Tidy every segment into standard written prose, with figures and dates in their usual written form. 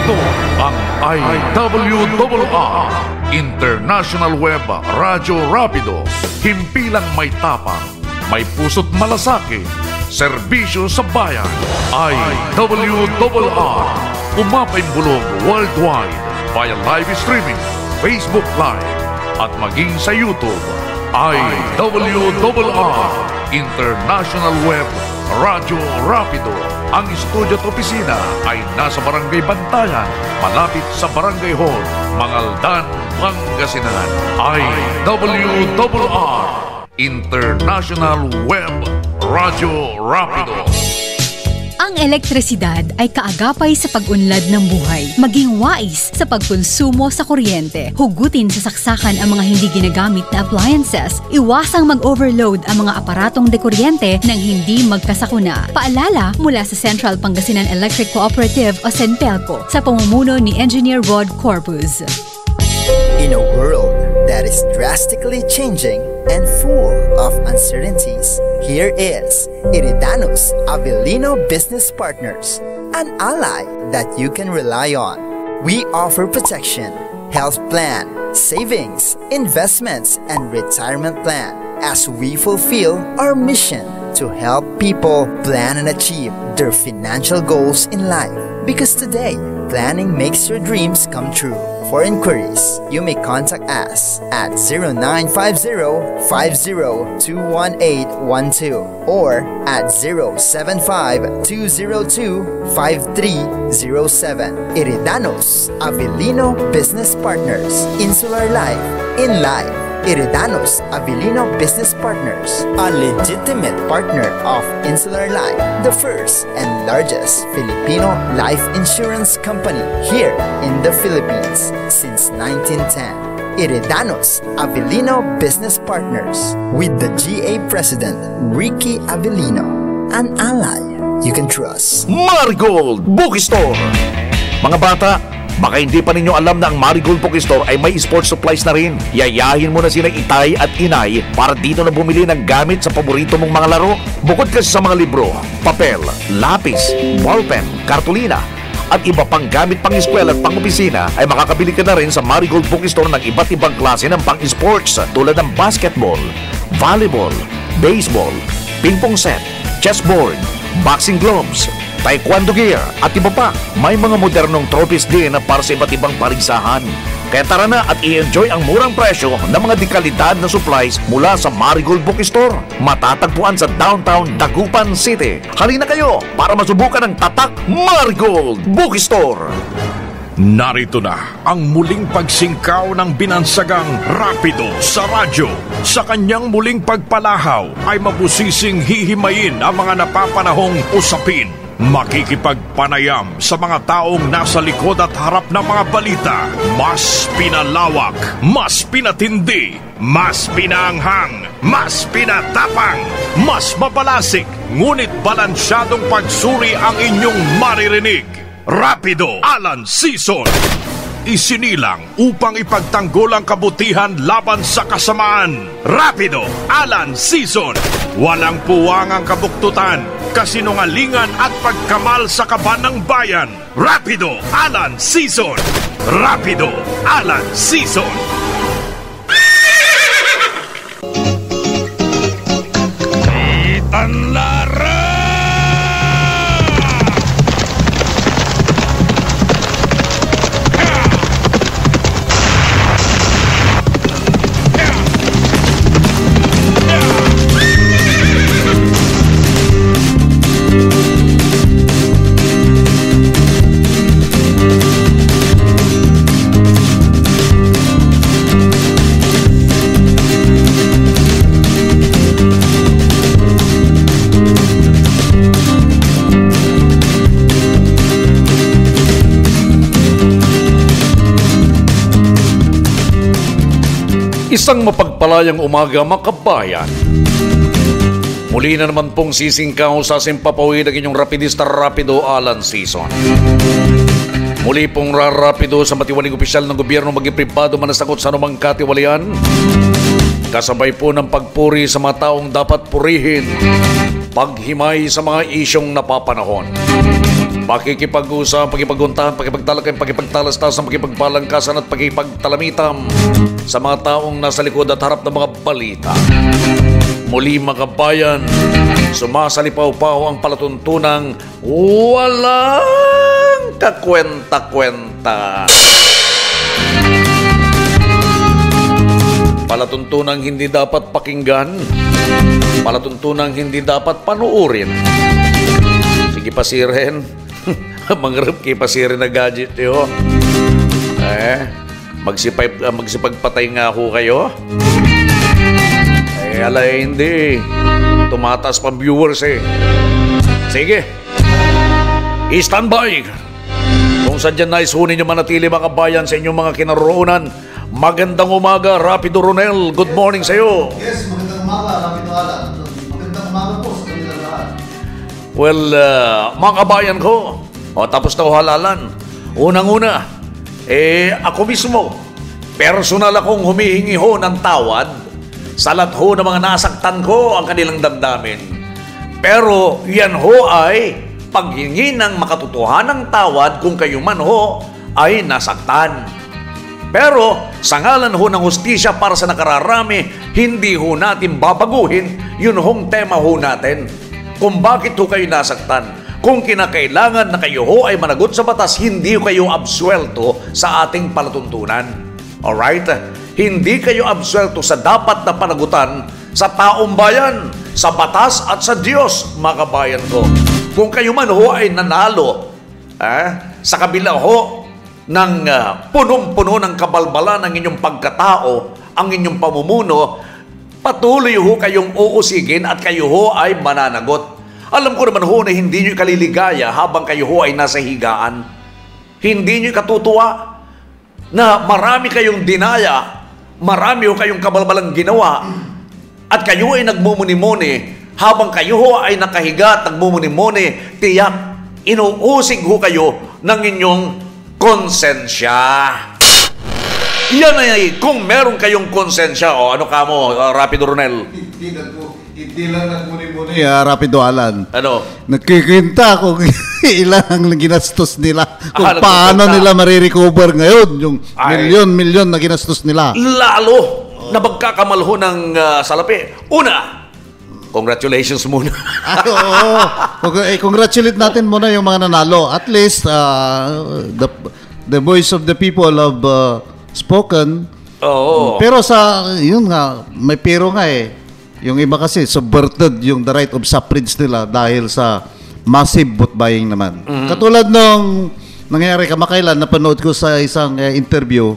Ito ang IWRR, International Web Radio Rapido. Himpilang may tapang, may puso't malasakit, serbisyo sa bayan. IWRR, umapaimbulong worldwide via live streaming, Facebook Live, at maging sa YouTube. IWRR, International Web Radio Rapido. Ang studio at opisina ay nasa Barangay Bantayan, malapit sa Barangay Hall, Mangaldan, Pangasinan. IWRR, International Web Radio Rapido. Ang elektrisidad ay kaagapay sa pag-unlad ng buhay. Maging wais sa pagkonsumo sa kuryente. Hugutin sa saksakan ang mga hindi ginagamit na appliances. Iwasang mag-overload ang mga aparatong dekuryente nang hindi magkasakuna. Paalala mula sa Central Pangasinan Electric Cooperative o CENPELCO sa pamumuno ni Engineer Rod Corpus. In a world that is drastically changing and full of uncertainties, here is Iridanos Avellino Business Partners, an ally that you can rely on. We offer protection, health plan, savings, investments, and retirement plan as we fulfill our mission to help people plan and achieve their financial goals in life. Because today, planning makes your dreams come true. For inquiries, you may contact us at 0950-50-21812 or at 075-202-5307. Iridanos Avellino Business Partners. Insular Life in Life. Iridanos Avellino Business Partners, a legitimate partner of Insular Life, the first and largest Filipino life insurance company here in the Philippines since 1910. Iridanos Avellino Business Partners with the GA President Ricky Avellino, an ally you can trust. Marigold Bookstore. Mga bata, baka hindi pa ninyo alam na ang Marigold Bookstore ay may sports supplies na rin. Yayahin mo na sina itay at inay para dito na bumili ng gamit sa paborito mong mga laro. Bukod kasi sa mga libro, papel, lapis, ballpen, kartulina, at iba pang gamit pang eskwela at pang opisina, ay makakabili ka na rin sa Marigold Bookstore ng iba't ibang klase ng pang sports tulad ng basketball, volleyball, baseball, ping-pong set, chessboard, boxing gloves, taekwondo gear at iba pa. May mga modernong trophies din na para sa iba't ibang paligsahan. Kaya tara na at i-enjoy ang murang presyo ng mga dekalidad na supplies mula sa Marigold Bookstore. Matatagpuan sa downtown Dagupan City. Halina kayo para masubukan ang tatak Marigold Bookstore. Narito na ang muling pagsingkaw ng binansagang Rapido sa radyo. Sa kanyang muling pagpalahaw ay mabusising hihimayin ang mga napapanahong usapin. Makikipagpanayam sa mga taong nasa likod at harap ng mga balita. Mas pinalawak, mas pinatindi, mas pinaanghang, mas pinatapang, mas mabalasik, ngunit balansyadong pagsuri ang inyong maririnig. Rapido Alan Season. Isinilang upang ipagtanggol ang kabutihan laban sa kasamaan. Rapido Alan Season. Walang puwang ang kabuktutan, kasinungalingan at pagkamal sa kaban ng bayan. Rapido Alan Season. Rapido Alan Season. Itanlara! Isang mapagpalayang umaga, makabayan. Muli na naman pong sisingkaw sa simpapawid ang inyong rapidista Rapido Alan Season. Muli pong rarapido sa matiwaling opisyal ng gobyerno maging pribado manasagot sa anumang katiwalian. Kasabay po ng pagpuri sa mga taong dapat purihin. Paghimay sa mga isyong napapanahon. pakikipag-usap, pakipaguntahan, pakipagtalakay, pakipagtalastas, pakipagpalangkasan at pakipagtalamitam sa mga taong nasa likod at harap ng mga balita. Muli mga kabayan, sumasalipaw-paw ang palatuntunang walang kakwenta-kwenta. Palatuntunang hindi dapat pakinggan, palatuntunang hindi dapat panuurin. Sige pasirin, mangrap kay pasirin na gadget yo. Magsipagpatay nga ako kayo. Alay hindi. Tumataas pa viewers Sige. I-stand by. Kung sadyan nais hunin nyo manatili mga bayan sa inyong mga kinaroonan, magandang umaga, Rapido Ronel. Good morning sa iyo. Yes, magandang umaga, Rapido Alan. Magandang umaga po sa kanilang lahat. Well, mga kabayan ko, tapos na halalan. Unang-una, ako mismo, personal akong humihingi ho ng tawad sa lahat ho ng mga nasaktan ko ang kanilang damdamin. Pero yan ho ay paghingi ng makatotohanang tawad kung kayo man ho ay nasaktan. Pero sa ngalan ho ng hustisya para sa nakararami, hindi ho natin babaguhin yun hong tema ho natin. Kung bakit ho kayo nasaktan. Kung kinakailangan na kayo ho ay managot sa batas, hindi kayo absuelto sa ating palatuntunan. Alright? Hindi kayo absuelto sa dapat na panagutan sa taong bayan, sa batas at sa Diyos, mga kabayan ko. Kung kayo man ho ay nanalo sa kabila ho ng punong-puno ng kabalbalan ng inyong pagkatao, ang inyong pamumuno, patuloy ho kayong uusigin at kayo ho ay mananagot. Alam ko naman ho na hindi nyo kaliligaya habang kayo ho ay nasa higaan. Hindi nyo katutuwa na marami kayong dinaya, marami ho kayong kabalbalang ginawa, at kayo ay nagmumuni-muni habang kayo ho ay nakahiga at nagmumuni-muni, tiyak, inuusig ho kayo ng inyong konsensya. Yan ay kung meron kayong konsensya. Ano ka mo, Rapido Ronel? Hindi lang nagmuni-muni, Rapido Alan. Ano? Nagkikinta kung ilang ang ginastos nila. Kung paano nagkikinta nila marirecover ngayon yung milyon na ginastos nila. Lalo na magkakamalho ng salapi. Una, congratulations muna. Congratulate natin muna yung mga nanalo. At least, the voice of the people have spoken. Oo. Pero yun nga, may pero nga Yung iba kasi, subverted yung the right of suffrage nila dahil sa massive vote buying naman. Katulad nung nangyari kamakailan, napanood ko sa isang interview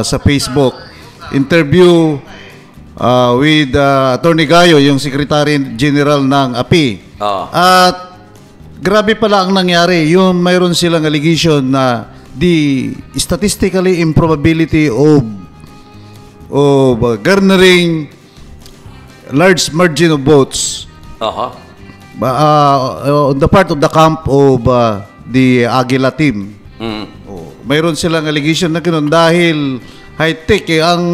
sa Facebook. Interview with Attorney Gayo, yung Secretary General ng API. At grabe pala ang nangyari. Yung mayroon silang allegation na the statistically improbability of garnering large margin of votes on the part of the camp of the Aguila team. Mayroon silang allegation na ganoon dahil high-tech ang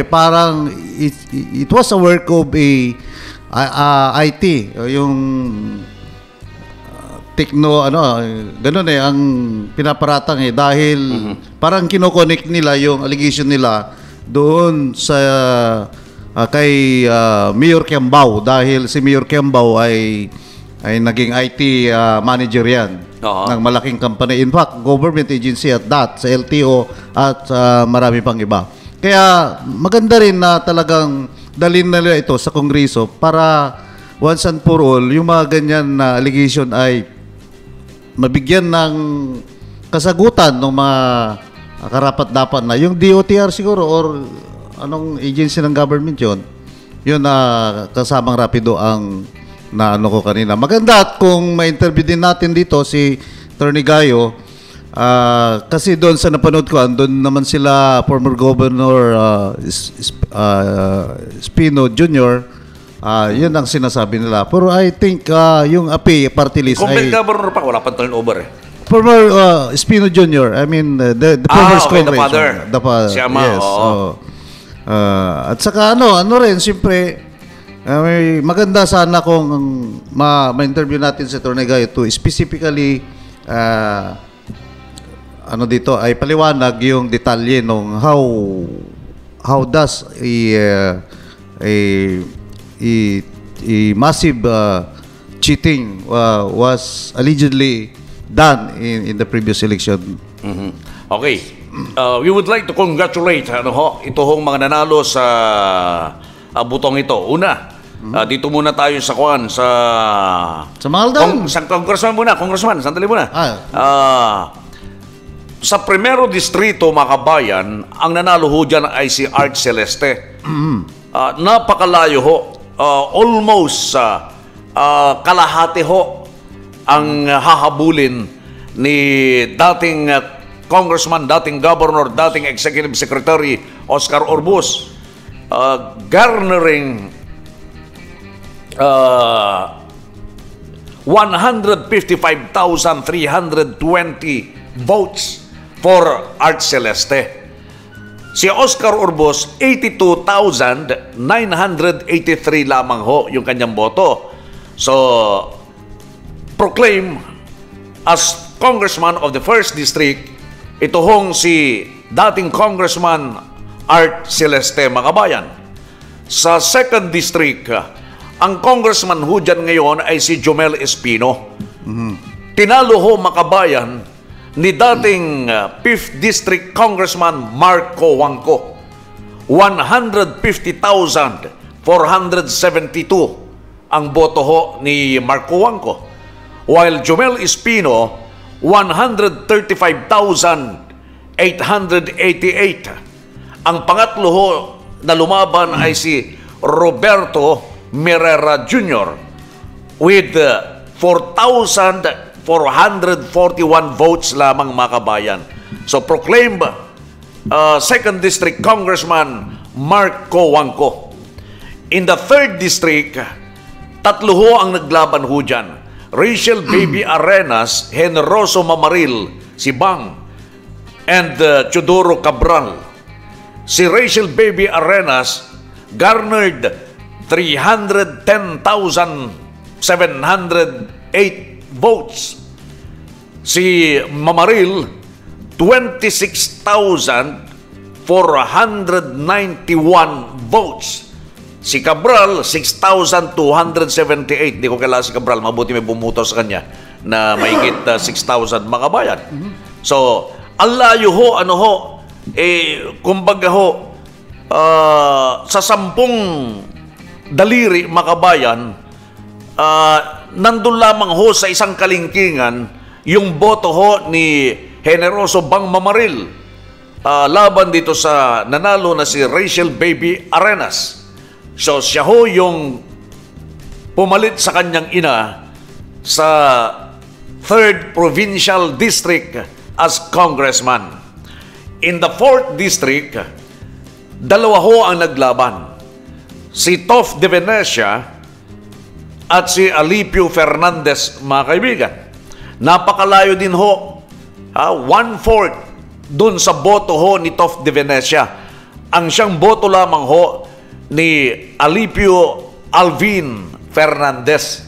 parang it was a work of IT, yung techno ganoon ang pinaparatang dahil parang kino-connect nila yung allegation nila doon sa kay Mayor Kiambao dahil si Mayor Kiambao ay naging IT manager yan ng malaking company. In fact, government agency at that, sa LTO at marami pang iba. Kaya maganda rin na talagang dalhin nila ito sa Kongreso para once and for all, yung mga ganyan na allegation ay mabigyan ng kasagutan ng mga karapat-dapat na. Yung DOTR siguro or anong agency ng government yun na kasamang Rapido ang na ko kanina. Maganda at kung ma-interview din natin dito si Attorney Gayo, kasi doon sa napanood ko, doon naman sila former Governor Espino Jr., yun ang sinasabi nila. Pero I think yung API party list kung may governor pa, wala pang turnover former Espino Jr., I mean the former the father. Si Ama, yes. At saka ano rin, siyempre, Maganda sana kung ma-interview natin si Atty. Gayo to specifically ano dito ay paliwanag yung detalye nung how does a massive cheating was allegedly done in the previous election. Okay. We would like to congratulate ito hong mga nanalo sa butong ito. Una, dito muna tayo sa sa Maldan. Congressman, sandali muna. Sa primero distrito, mga kabayan, ang nanalo ho dyan ay si Art Celeste. Napakalayo ho. Almost kalahati ho ang hahabulin ni dating Congressman, dating Governor, dating Executive Secretary Oscar Orbus, garnering 155,320 votes for Art Celeste. Si Oscar Orbus, 82,983 lamang ho yung kanyang boto. So, proclaim as Congressman of the 1st District, ito hong si dating Congressman Art Celeste, mga kabayan. Sa 2nd District, ang Congressman ho dyan ngayon ay si Jomel Espino. Tinalo ho, mga kabayan, ni dating 5th District Congressman Marco Wangco. 150,472 ang boto ho ni Marco Wangco. While Jomel Espino, 135,888. Ang pangatlo ho na lumaban ay si Roberto Merera Jr. with 4,441 votes lamang, mga kabayan. So proclaimed 2nd District Congressman Marco Wangco. In the 3rd District, tatlo ho ang naglaban ho dyan. Rachel Baby Arenas, Generoso Mamaril, si Bang, and Chodoro Cabral. Si Rachel Baby Arenas garnered 310,708 votes. Si Mamaril, 26,491 votes. Si Cabral, 6,278. Di ko kailangan si Cabral. Mabuti may bumuto sa kanya na mahigit 6,000, mga kabayan. So, ang layo ho, kumbaga ho, sa 10 daliri, mga kabayan, nandun lamang ho sa isang kalingkingan yung boto ho ni Generoso Bang Mamaril laban dito sa nanalo na si Rachel Baby Arenas. So siya ho yung pumalit sa kanyang ina sa 3rd Provincial District as Congressman. In the 4th District, dalawa ho ang naglaban. Si Tof de Venecia at si Alipio Fernandez, mga kaibigan. Napakalayo din ho. 1/4 dun sa boto ho ni Tof de Venecia. Ang siyang boto lamang ho ni Alipio Alvin Fernandez.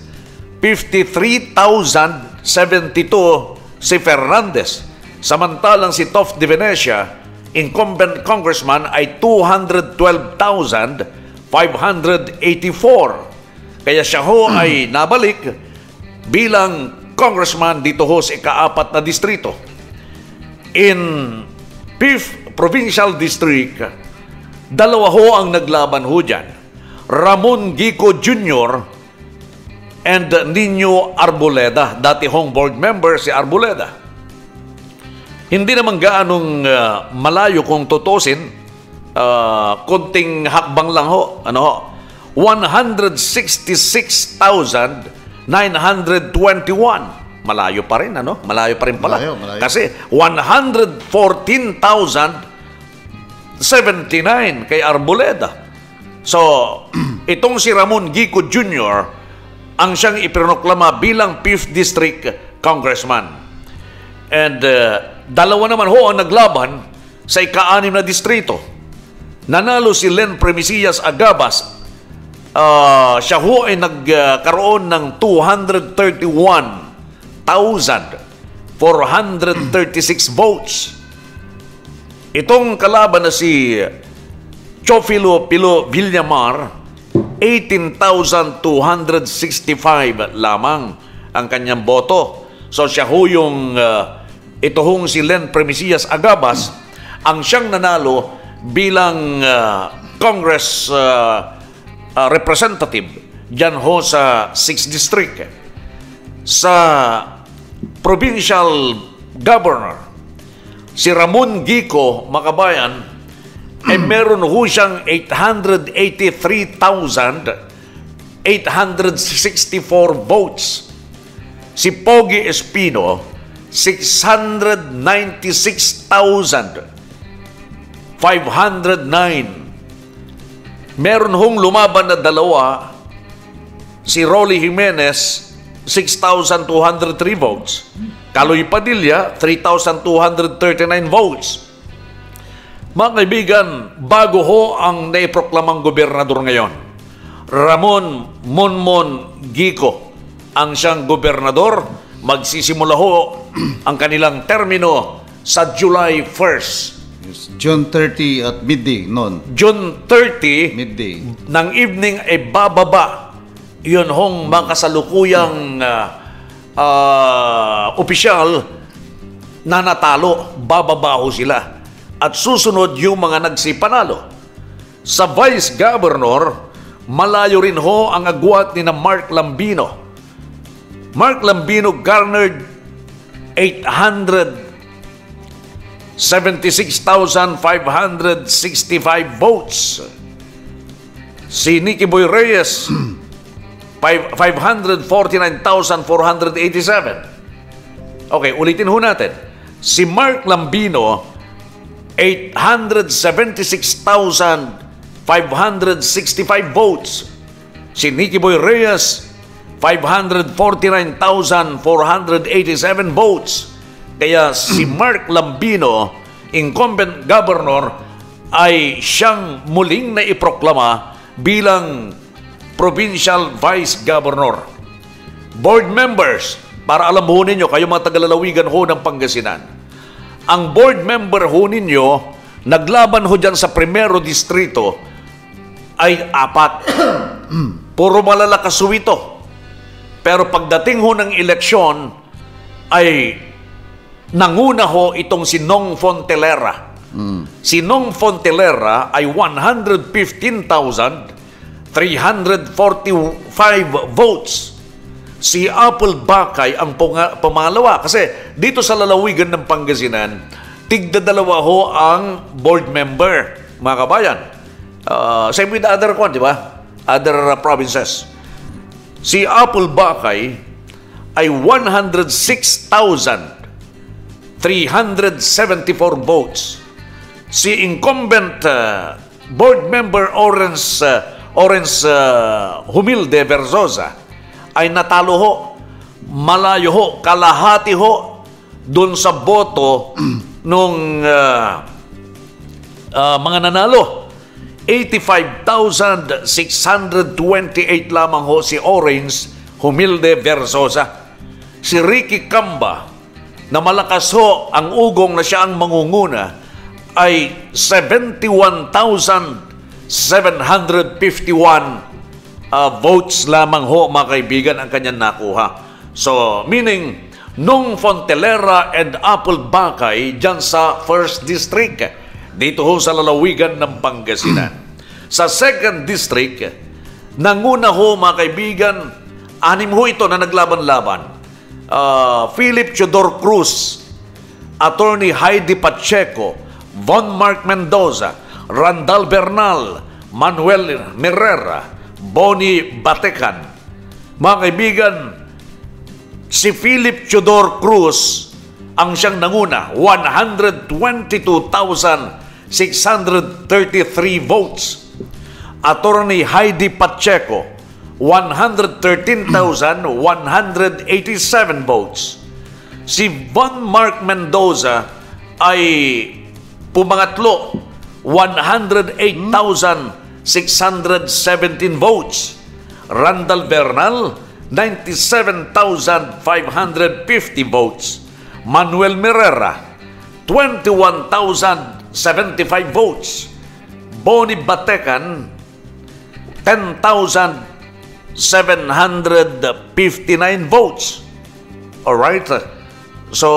53,072 si Fernandez. Samantalang si Tof de Venecia, incumbent congressman, ay 212,584. Kaya siya ho ay nabalik bilang congressman dito ho sa ika-4 na distrito. In 5th Provincial District, dalawa ho ang naglaban ho dyan. Ramon Gico Jr. and Nino Arboleda. Dati hong board member si Arboleda. Hindi naman gaanong malayo kung tutusin. Kunting hakbang lang ho. 166,921. Malayo pa rin, Malayo pa rin pala. Malayo. Kasi 114,079 kay Arboleda. So, itong si Ramon Gico Jr. ang siyang ipinoklama bilang 5th District Congressman. And dalawa naman ho ang naglaban sa ika-6 na distrito. Nanalo si Len Premisillas Agabas, Siya ho ay nagkaroon ng 231,436 votes. Itong kalaban na si Chofilo Pilo Villamar, 18,265 lamang ang kanyang boto. So siya ho yung, ito hong si Len Premesias Agabas, ang siyang nanalo bilang Congress representative dyan ho sa 6th District. Sa provincial governor, si Ramon Gico, makabayan, ay meron ho siyang 883,864 votes. Si Pogi Espino, 696,509. Meron hong lumaban na dalawa, si Rolly Jimenez, 6,203 votes. Kaloy Padilla, 3,239 votes. Mga kaibigan, bago ho ang naiproklamang gobernador ngayon, Ramon Monmon Gico ang siyang gobernador. Magsisimula ho ang kanilang termino sa July 1st. June 30 at midday noon. June 30 Midday. ng evening ay bababa yun hong makasalukuyang opisyal na natalo. Bababa ho sila. At susunod yung mga nagsipanalo. Sa Vice Governor, malayo rin ho ang agwat ni na Mark Lambino. Mark Lambino garnered 876,565 votes. Si Nicky Boy Reyes, 549,487. Okay, ulitin ho natin. Si Mark Lambino, 876,565 votes. Si Nicky Boy Reyes, 549,487 votes. Kaya si Mark Lambino, incumbent governor, ay siyang muling naiproklama bilang provincial vice governor. Board members, para alam ho ninyo, kayo mga tagalalawigan ho ng Pangasinan, ang board member ho ninyo, naglaban ho dyan sa primero distrito, ay 4. Puro malalakas ho ito. Pero pagdating ho ng eleksyon, ay nanguna ho itong si Nong Fontelera. Si Nong Fontelera ay 115,345 votes. Si Apple Bakay ang pumangalawa. Kasi dito sa lalawigan ng Pangasinan, tigdadalawa ho ang board member, mga kabayan. Same with other di ba? Other provinces. Si Apple Bakay ay 106,374 votes. Si incumbent board member Orange Humilde Verzosa ay natalo ho, malayo ho, kalahati ho doon sa boto nung mga nanalo. 85,628 lamang ho si Orange Humilde Verzosa. Si Ricky Camba, na malakas ho ang ugong na siya ang mangunguna, ay 71,751 votes lamang ho, mga kaibigan, ang kanyang nakuha. So, meaning, Nong Fontelera and Apple Bakay dyan sa 1st District, dito ho sa lalawigan ng Pangasinan. Sa 2nd District, nanguna ho, mga kaibigan, 6 ho ito na naglaban-laban. Philip Chodor Cruz, Attorney Heidi Pacheco, Von Mark Mendoza, Randal Bernal, Manuel Mirera, Bonnie Batecan. Mga kaibigan, si Philip Chodor Cruz ang siyang nanguna, 122,633 votes. Attorney Heidi Pacheco, 113,187 votes. Si Von Mark Mendoza ay pumangatlo, 108,705 617 votes. Randall Bernal, 97,550 votes. Manuel Mirera, 21,075 votes. Boni Batecan, 10,759 votes. Alright? So,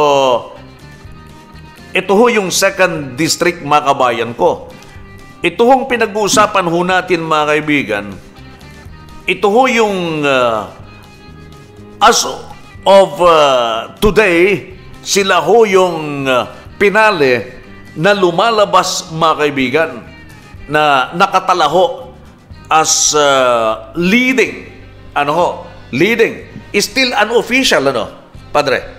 ito ho yung second district, mga kabayan ko. Ito hong pinag-uusapan ho natin, mga kaibigan. Ito ho yung as of today, sila ho yung pinali na lumalabas, mga kaibigan, na nakatalaho as leading. Leading. Still unofficial, Padre?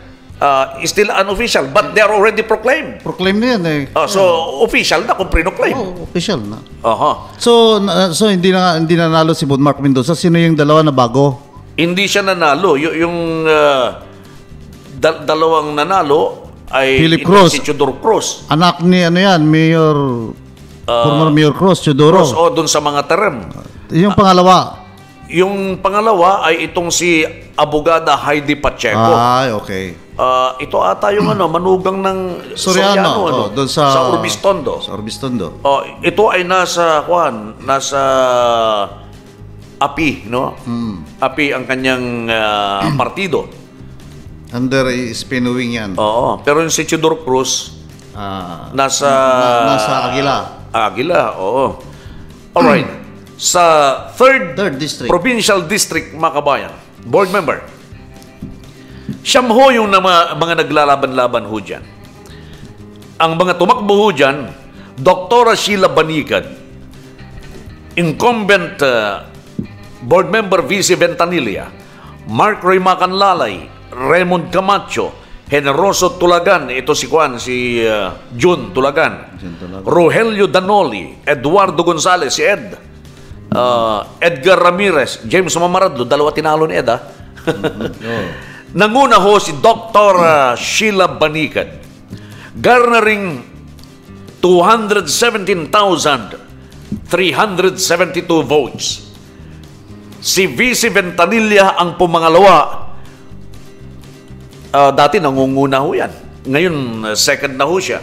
Still unofficial, but they are already proclaimed. Proclaim na yan eh. So, official na kung pre-proclaim. Official na. Aha. So hindi nanalo si Bon Mark Mendoza. Sino yung dalawa na bago? Hindi siya nanalo. Yung dalawang nanalo ay Philip Cruz. Si Chudor Cruz. Anak ni Mayor former Mayor Cruz, Chudoro. Cruz doon sa mga terem. Yung pangalawa. Yung pangalawa ay itong si Abogada Heidi Pacheco. Ay, okay. Ito ata yung manugang ng Soriano, doon sa Urbistondo. Sa Urbistondo. Ito ay nasa API, no? API ang kanyang partido. Under spinning yan. Oo, pero yung si Chudor Cruz nasa Aguila, oo. Alright. Sa third district. Provincial District, mga kabayan, board member, siyam ho yung mga naglalaban-laban ho dyan. Ang mga tumakbo ho dyan, Dr. Sheila Banicad, incumbent board member Vice Ventanilla, Mark Roy Macanlalay, Raymond Camacho, Generoso Tulagan, ito si June Tulagan, Rogelio Danoli, Eduardo Gonzales, si Ed, Edgar Ramirez, James Mamaradlo, dalawa tinalo ni Ed, Nanguna ho si Dr. Sheila Banicad, garnering 217,372 votes. Si Vice Ventanilla ang pumangalawa. Dati nangunguna ho yan. Ngayon, second na ho siya.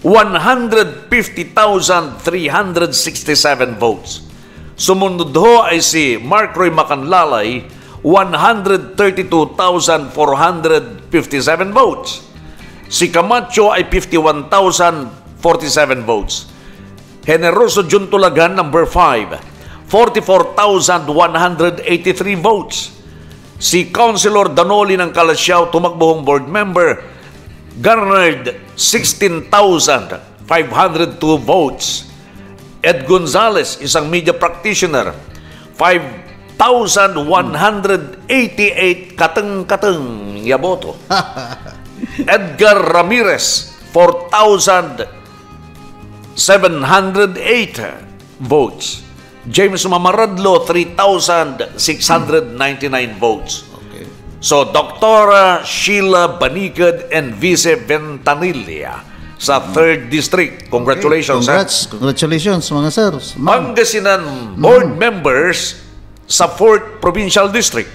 150,367 votes. Sumunod ho ay si Mark Roy Macanlalay, 132,457 votes. Si Camacho ay 51,047 votes. Generoso Juntulagan, number 5, 44,183 votes. Si Councilor Danoli ng Calasiao, tumakbohong board member, garnered 16,502 votes. Ed Gonzales, isang media practitioner, 5,188 kateng-kateng yaboto. Edgar Ramirez, 4,708 votes. James Mamaradlo, 3,699 votes. Okay. So, Dr. Sheila Banicad and Vice Ventanilla sa 3rd District. Congratulations. Okay. Congratulations, mga sir. Pangasinan board members sa 4th Provincial District.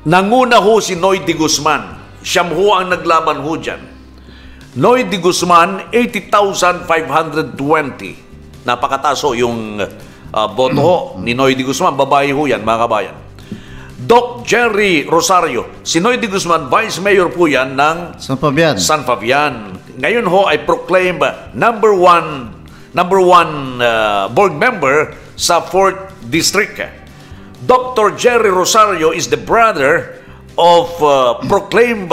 Nanguna ho si Noy de Guzman. Siyam ho ang naglaban ho dyan. Noy de Guzman, 80,520. Napakataas ho yung boto ho ni Noy de Guzman. Babae ho yan, mga kabayan. Doc Jerry Rosario. Si Noy de Guzman, Vice Mayor po yan ng San Fabian. San Fabian. Ngayon ho ay proclaim number one board member sa 4th District. Dr. Jerry Rosario is the brother of proclaimed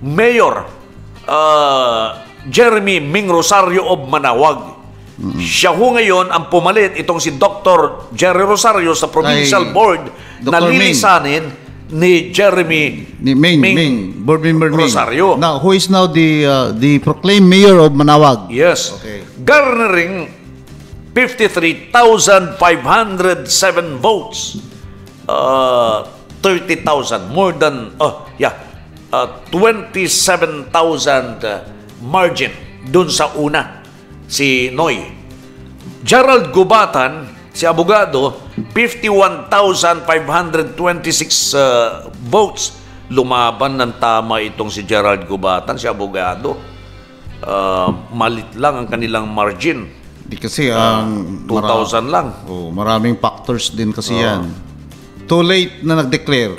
Mayor Jeremy Ming Rosario of Manawag. Siya ho ngayon ang pumalit itong si Dr. Jerry Rosario sa provincial board na lilisanin ni Jeremy Ming board member Rosario. Now, who is now the proclaimed mayor of Manawag? Yes. Okay. Garnering 53,507 votes. 30,000, more than 27,000 margin dun sa una, si Noy. Gerald Gubatan, si abogado, 51,526 votes. Lumaban ng tama itong si Gerald Gubatan, si abogado. Malit lang ang kanilang margin. Di kasi ang 2,000 lang. Maraming factors din kasi yan. Too late na nag-declare.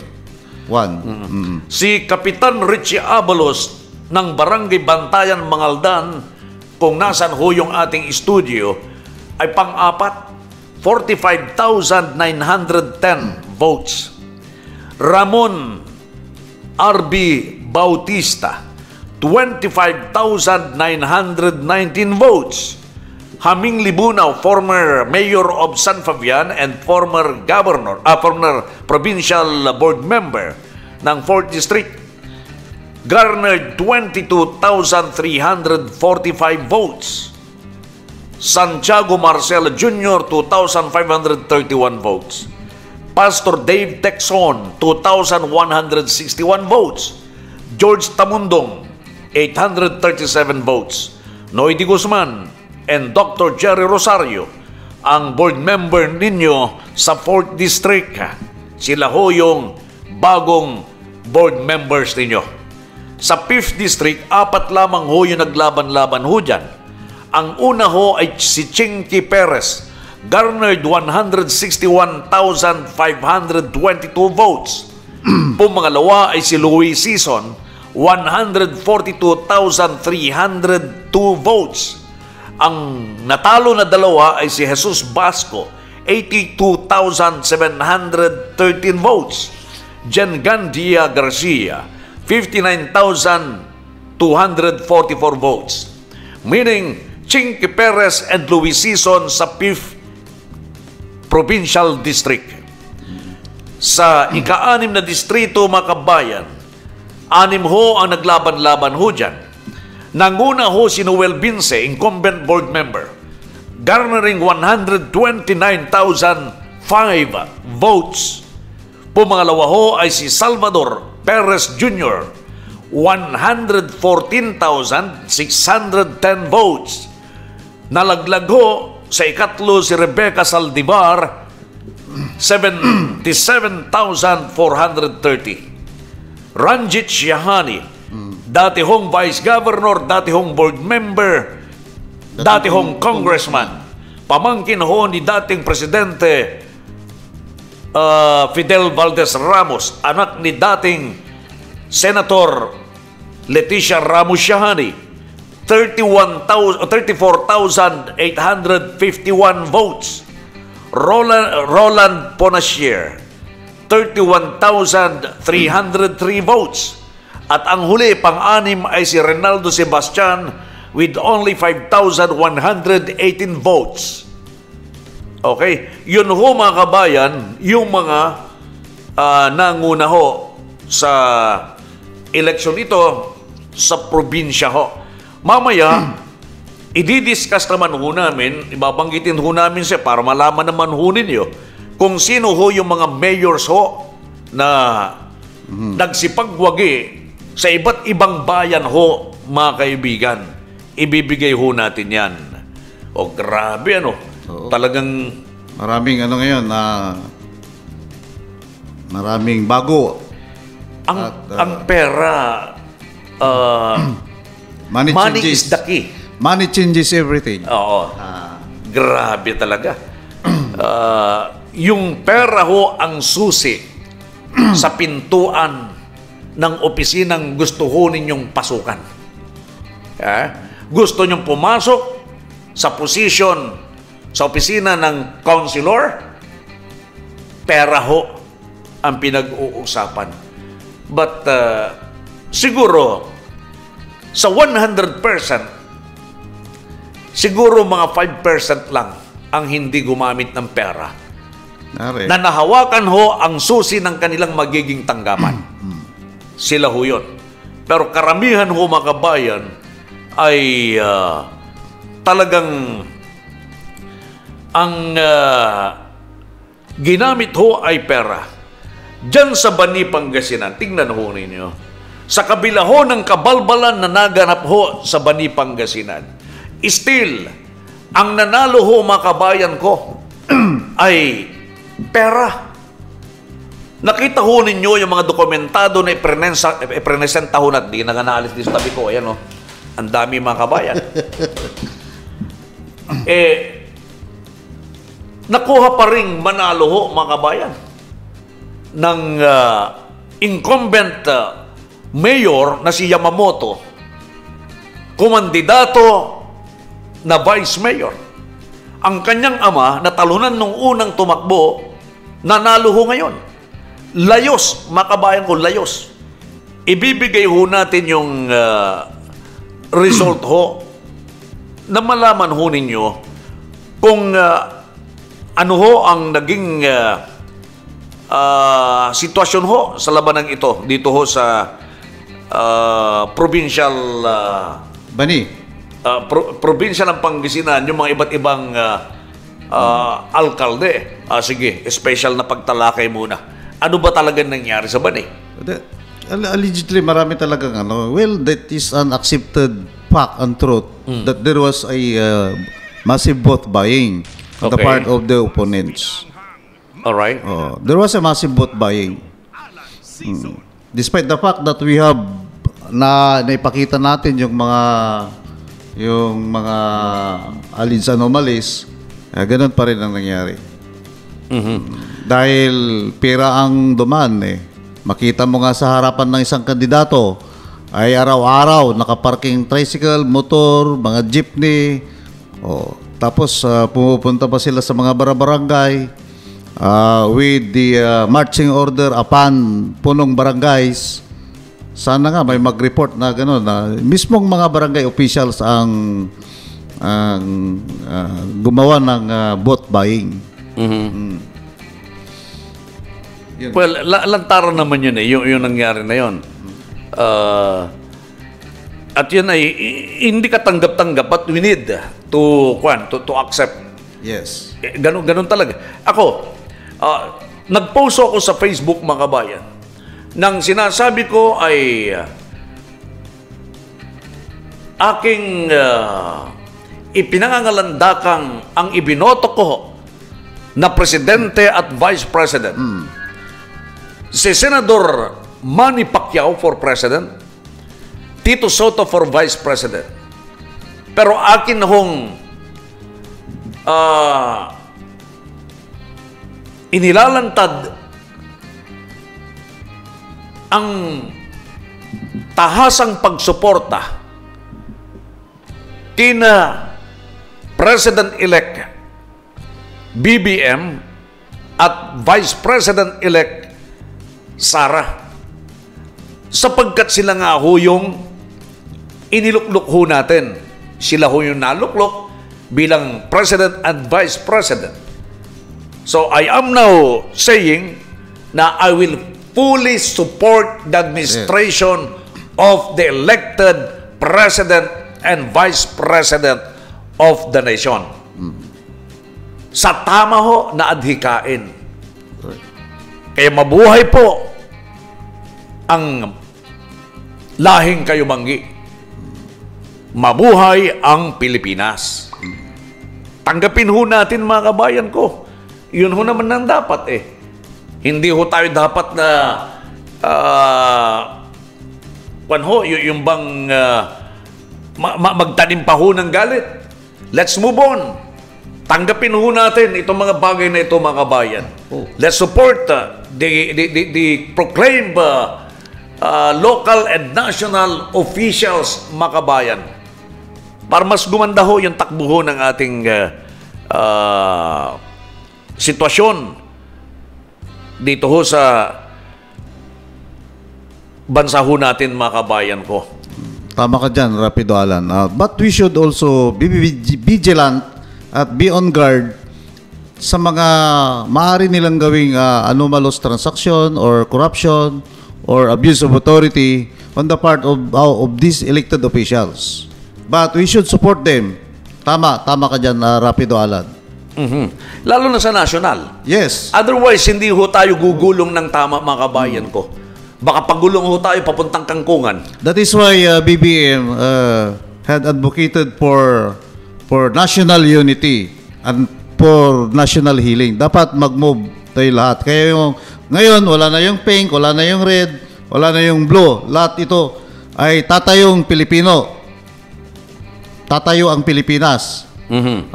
Si Kapitan Richie Abalos ng Barangay Bantayan, Mangaldan, kung nasan ho yung ating studio, ay pang-apat, 45,910 votes. Ramon R.B. Bautista, 25,919 votes. Haming Libunaw, former mayor of San Fabian and former provincial board member ng 4th District, garnered 22,345 votes. Santiago Marcelo Jr., 2,531 votes. Pastor Dave Texon, 2,161 votes. George Tamundong, 837 votes. Noy Di Guzman and Dr. Jerry Rosario, ang board member ninyo sa 4th District. Sila ho yung bagong board members ninyo. Sa 5th District, 4 lamang ho yung naglaban-laban ho dyan. Ang una ho ay si Chinky Perez, garnered 161,522 votes. Pumangalawa ay si Louis Sison, 142,302 votes. Ang natalo na dalawa ay si Jesus Basco, 82,713 votes. Jen Gandia Garcia, 59,244 votes. Meaning, Chinky Perez and Louis Sison sa 5th Provincial District. Sa ika-6 na distrito, mga kabayan, 6 ho ang naglaban-laban ho dyan. Nanguna ho si Noel Bince, incumbent board member, garnering 129,005 votes. Pumangalawa ho ay si Salvador Perez Jr., 114,610 votes. Nalaglag ho sa ikatlo si Rebecca Saldivar, 77,430. Ranjit Shahani, dati hong Vice Governor, dati hong board member, dati hong congressman, pamangkin ho ni dating Presidente Fidel Valdez Ramos, anak ni dating Senator Leticia Ramos Shahani, 34,851 votes. Roland Ponasier, 31,303 votes. At ang huli, pang-anim ay si Renaldo Sebastian with only 5,118 votes. Okay? Yun ho, mga kabayan, yung mga nanguna ho sa eleksyon ito sa probinsya ho. Mamaya, i-discuss naman ho namin, ibabanggitin ho namin siya para malaman naman ho ninyo kung sino ho yung mga mayors ho na nagsipagwagi sa iba't ibang bayan ho, mga kaibigan. Ibibigay ho natin yan. O grabe ano, talagang maraming ano ngayon na maraming bago. Ang pera, money is the key. Money changes everything. Oo. Grabe talaga. Yung pera ho ang susi sa pintuan ng opisinang gusto ho ninyong pasukan. Gusto nyong pumasok sa posisyon sa opisina ng councilor, pera ho ang pinag-uusapan. But siguro sa 100%, siguro mga 5% lang ang hindi gumamit ng pera. Na nahawakan ho ang susi ng kanilang magiging tanggapan. Sila ho yun. Pero karamihan ho, mga kabayan, ay talagang ang ginamit ho ay pera. Diyan sa Bani, Pangasinan, tingnan ho ninyo. Sa kabila ho ng kabalbalan na naganap ho sa Bani, Pangasinan, still, Ang nanalo ho, mga kabayan ko, ay pera. Nakita ho ninyo yung mga dokumentado na iprenesenta ho natin. Di na nga naalis dito sa tabi ko. Ayan o. Ang dami mga kabayan. Nakuha pa rin manalo ho, mga kabayan, ng incumbent mayor na si Yamamoto, kumandidato na vice mayor. Ang kanyang ama, natalunan nung unang tumakbo, nanalo ho ngayon. Layos, mga kabayan ko, layos. Ibibigay ho natin yung result ho na malaman ho ninyo kung ano ho ang naging sitwasyon ho sa labanang ito dito ho sa provincial Bani. probinsya ng Pangasinan, yung mga iba't ibang alkalde. Sige, special na pagtalakay muna. Ano ba talaga nangyari sa Bani? Allegedly, marami talagang well, that is an accepted fact and truth that there was a massive vote buying on the Okay. part of the opponents. Alright. There was a massive vote buying. Despite the fact that we have naipakita natin yung mga alleged anomalies, ganun pa rin ang nangyari. Dahil pera ang dumaan Makita mo nga sa harapan ng isang kandidato ay araw-araw nakaparking tricycle, motor, mga jeepney. Tapos pumupunta pa sila sa mga barangay with the marching order upon punong barangays. Sana nga may mag-report na gano'n na mismong mga barangay officials ang gumawa ng vote buying. Well, lantaran naman yun yung nangyari na yun. At yun ay hindi ka tanggap-tanggap, but we need to accept. Yes. Ganun talaga. Ako, nag-post ako sa Facebook, mga kabayan, nang sinasabi ko ay aking ipinangangalandakang ang ibinoto ko na presidente at vice president. Si Senador Manny Pacquiao for president, Tito Soto for vice president. Pero akin hong inilalantad ang tahasang pagsuporta kina President-elect BBM at Vice President-elect Sara, sapagkat sila nga ho yung iniluklok ho natin. Sila ho yung naluklok bilang President and Vice President. So I am now saying na I will fully support the administration of the elected President and Vice President of the nation. Sa tama ho na adhikain. Kaya mabuhay po ang lahing Kayumanggi. Mabuhay ang Pilipinas. Tanggapin ho natin, mga kabayan ko. Yun ho naman ang dapat Hindi ho tayo dapat na yung bang magtanim pa ho ng galit. Let's move on. Tanggapin ho natin itong mga bagay na ito, mga kabayan. Let's support the proclaimed local and national officials, mga kabayan. Para mas gumanda ho yung takbo ho ng ating sitwasyon dito ho sa bansa ho natin, mga kabayan ko. Tama ka dyan, Rapido Alan. But we should also be vigilant at be on guard sa mga maaari nilang gawing anomalous transaction or corruption or abuse of authority on the part of these elected officials. But we should support them. Tama ka dyan, Rapido Alan. Lalo na sa national. Yes. Otherwise, hindi ho tayo gugulong ng tama, mga kabayan ko. Baka pagulong ho tayo papuntang kangkungan. That is why BBM had advocated for for national unity and for national healing. Dapat mag-move tayo lahat. Kaya ngayon, wala na yung pink, wala na yung red, wala na yung blue. Lahat ito ay tatayong Pilipino. Tatayo ang Pilipinas.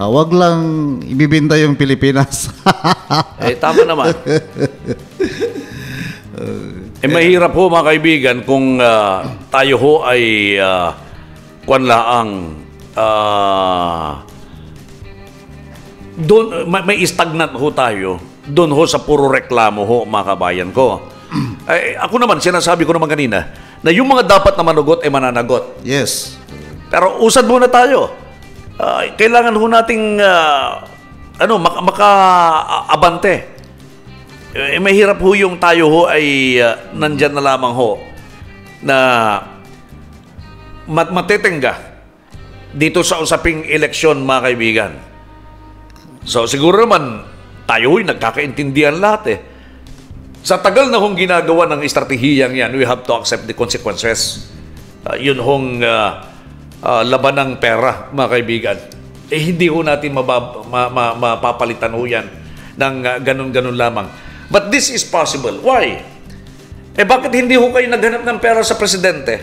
Wag lang ibibinta yung Pilipinas. Tama naman. Mahirap ho mga kaibigan kung tayo ho ay doon may stagnant ho tayo doon ho sa puro reklamo ho mga kabayan ko. Ako naman, sinasabi ko naman kanina na yung mga dapat na managot ay mananagot. Yes. Pero usad muna tayo. Kailangan ho nating maka-abante. Mahirap ho yung tayo ho ay nandyan na lamang ho na matetenga dito sa usaping eleksyon mga kaibigan. So siguro naman tayo ho'y nagkakaintindihan lahat Sa tagal na hong ginagawa ng estratehiyang yan, we have to accept the consequences. Yun hong laban ng pera mga kaibigan. Hindi ho natin mapapalitan ho yan ng ganun-ganun lamang. But this is possible. Why? Bakit hindi ho kayo naghanap ng pera sa presidente,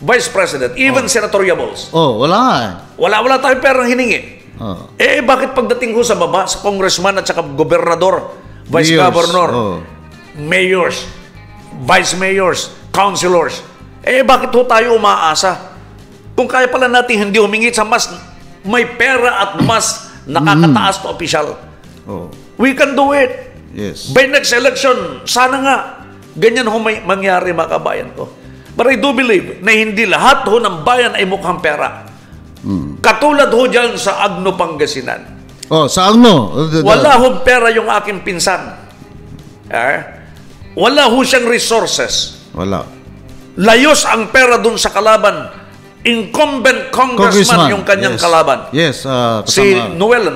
vice president, even senatoriables? Wala nga Wala tayong perang hiningi. Bakit pagdating ho sa baba, sa congressman at saka gobernador, vice governor, mayors, vice mayors, councilors, bakit ho tayo umaasa? Kung kaya pala natin hindi humingi sa mas may pera at mas nakakataas na opisyal, we can do it. Yes. By next election, sana nga ganyan ho may mangyari mga kabayan ko. But I do believe na hindi lahat ho ng bayan ay mukhang pera. Katulad ho dyan sa Agno, Pangasinan. Sa Agno? Wala ho pera yung aking pinsan. Wala ho siyang resources. Wala. Layos ang pera dun sa kalaban. Incumbent congressman yung kanyang kalaban. Yes. Si Noel,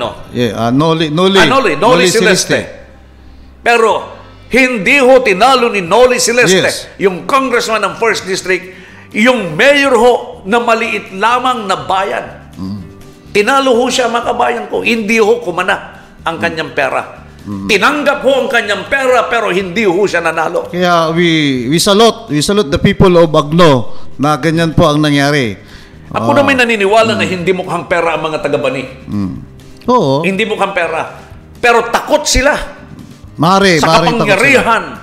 Noli Celeste. Pero hindi ho tinalo ni Noli Celeste, yung congressman ng 1st District, yung mayor ho na maliit lamang na bayan. Tinalo ho siya mga kabayan ko. Hindi ho kumana ang kanyang pera. Tinanggap ho ang kanyang pera pero hindi ho siya nanalo. Kaya we salute the people of Agno na ganyan po ang nangyari. Ako na may naniniwala na hindi mukhang pera ang mga taga-Bani. Hindi mukhang pera. Pero takot sila sa kapangyarihan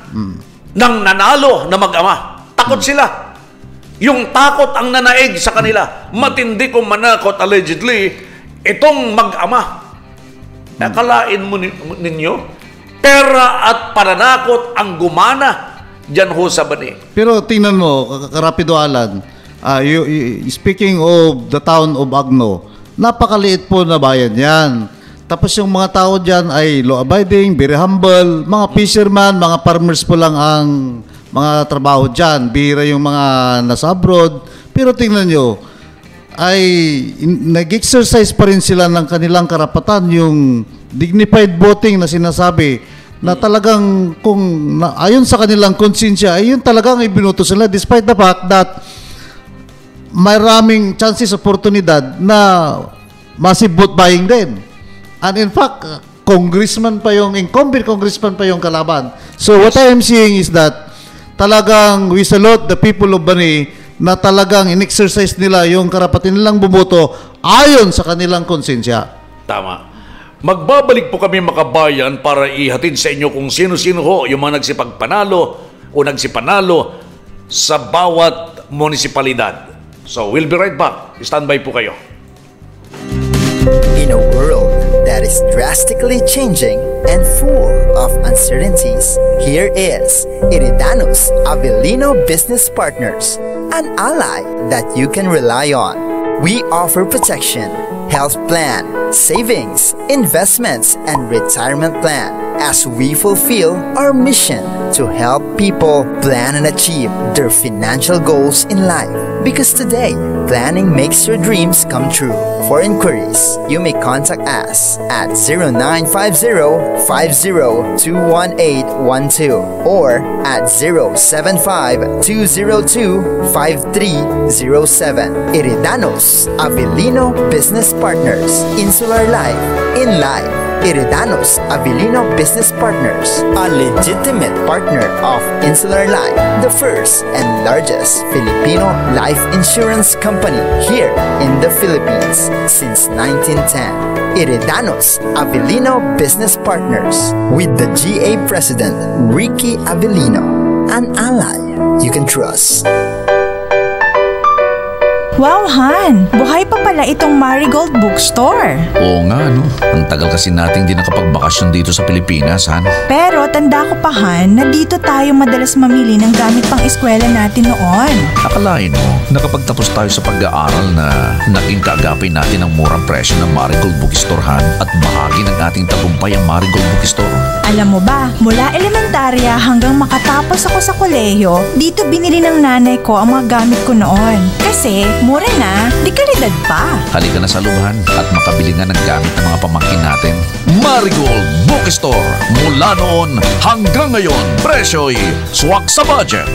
ng nanalo na mag-ama. Takot sila. Yung takot ang nanaig sa kanila. Matindi kong manakot allegedly itong mag-ama. Nakalain mo ninyo, pera at pananakot ang gumana dyan ho sa Bani. Pero tingnan mo, Rapido Alan, speaking of the town of Agno, napakaliit po na bayan yan. Tapos yung mga tao dyan ay law-abiding, very humble, mga fisherman, mga farmers po lang ang mga trabaho dyan. Bihira yung mga nasa abroad. Pero tingnan nyo, ay nag-exercise pa rin sila ng kanilang karapatan, yung dignified voting na sinasabi, na talagang kung ayon sa kanilang konsensya, ay yun talagang ibinuto sila despite the fact that maraming chances, oportunidad na massive vote buying din. And in fact, incumbent congressman pa yung kalaban. So what I am seeing is that talagang we salute the people of Bani na talagang in-exercise nila yung karapatan nilang bumoto ayon sa kanilang konsensya. Tama. Magbabalik po kami makabayan para ihatid sa inyo kung sino-sino ho yung mga nagsipanalo sa bawat munisipalidad. So we'll be right back. Stand by po kayo. In a world that is drastically changing and full of uncertainties, here is Iridanos Avellino Business Partners, an ally that you can rely on. We offer protection, health plan, savings, investments, and retirement plan as we fulfill our mission to help people plan and achieve their financial goals in life. Because today, planning makes your dreams come true. For inquiries, you may contact us at 0950-50-21812 or at 075-202-5307. Iridanos Avellino Business Partners. Insular Life in Life. Iridanos Avellino Business Partners, a legitimate partner of Insular Life, the first and largest Filipino life insurance company here in the Philippines since 1910. Iridanos Avellino Business Partners with the GA President Ricky Avellino, an ally you can trust. Wow, Han! Buhay pa pala itong Marigold Bookstore. Oo nga, no? Ang tagal kasi nating di nakapagbakasyon dito sa Pilipinas, Han. Pero tanda ko pa, Han, na dito tayo madalas mamili ng gamit pang eskwela natin noon. Akalain mo, nakapagtapos tayo sa pag-aaral na naging kaagapay natin ang murang presyo ng Marigold Bookstore, Han, at bahagi ng ating tagumpay ang Marigold Bookstore. Alam mo ba, mula elementarya hanggang makatapos ako sa kolehiyo, dito binili ng nanay ko ang mga gamit ko noon. Kasi mura na, di kalidad pa. Halika na sa luban at makabili nga ng gamit ng mga pamangkin natin. Marigold Bookstore. Mula noon hanggang ngayon, presyo'y swak sa budget.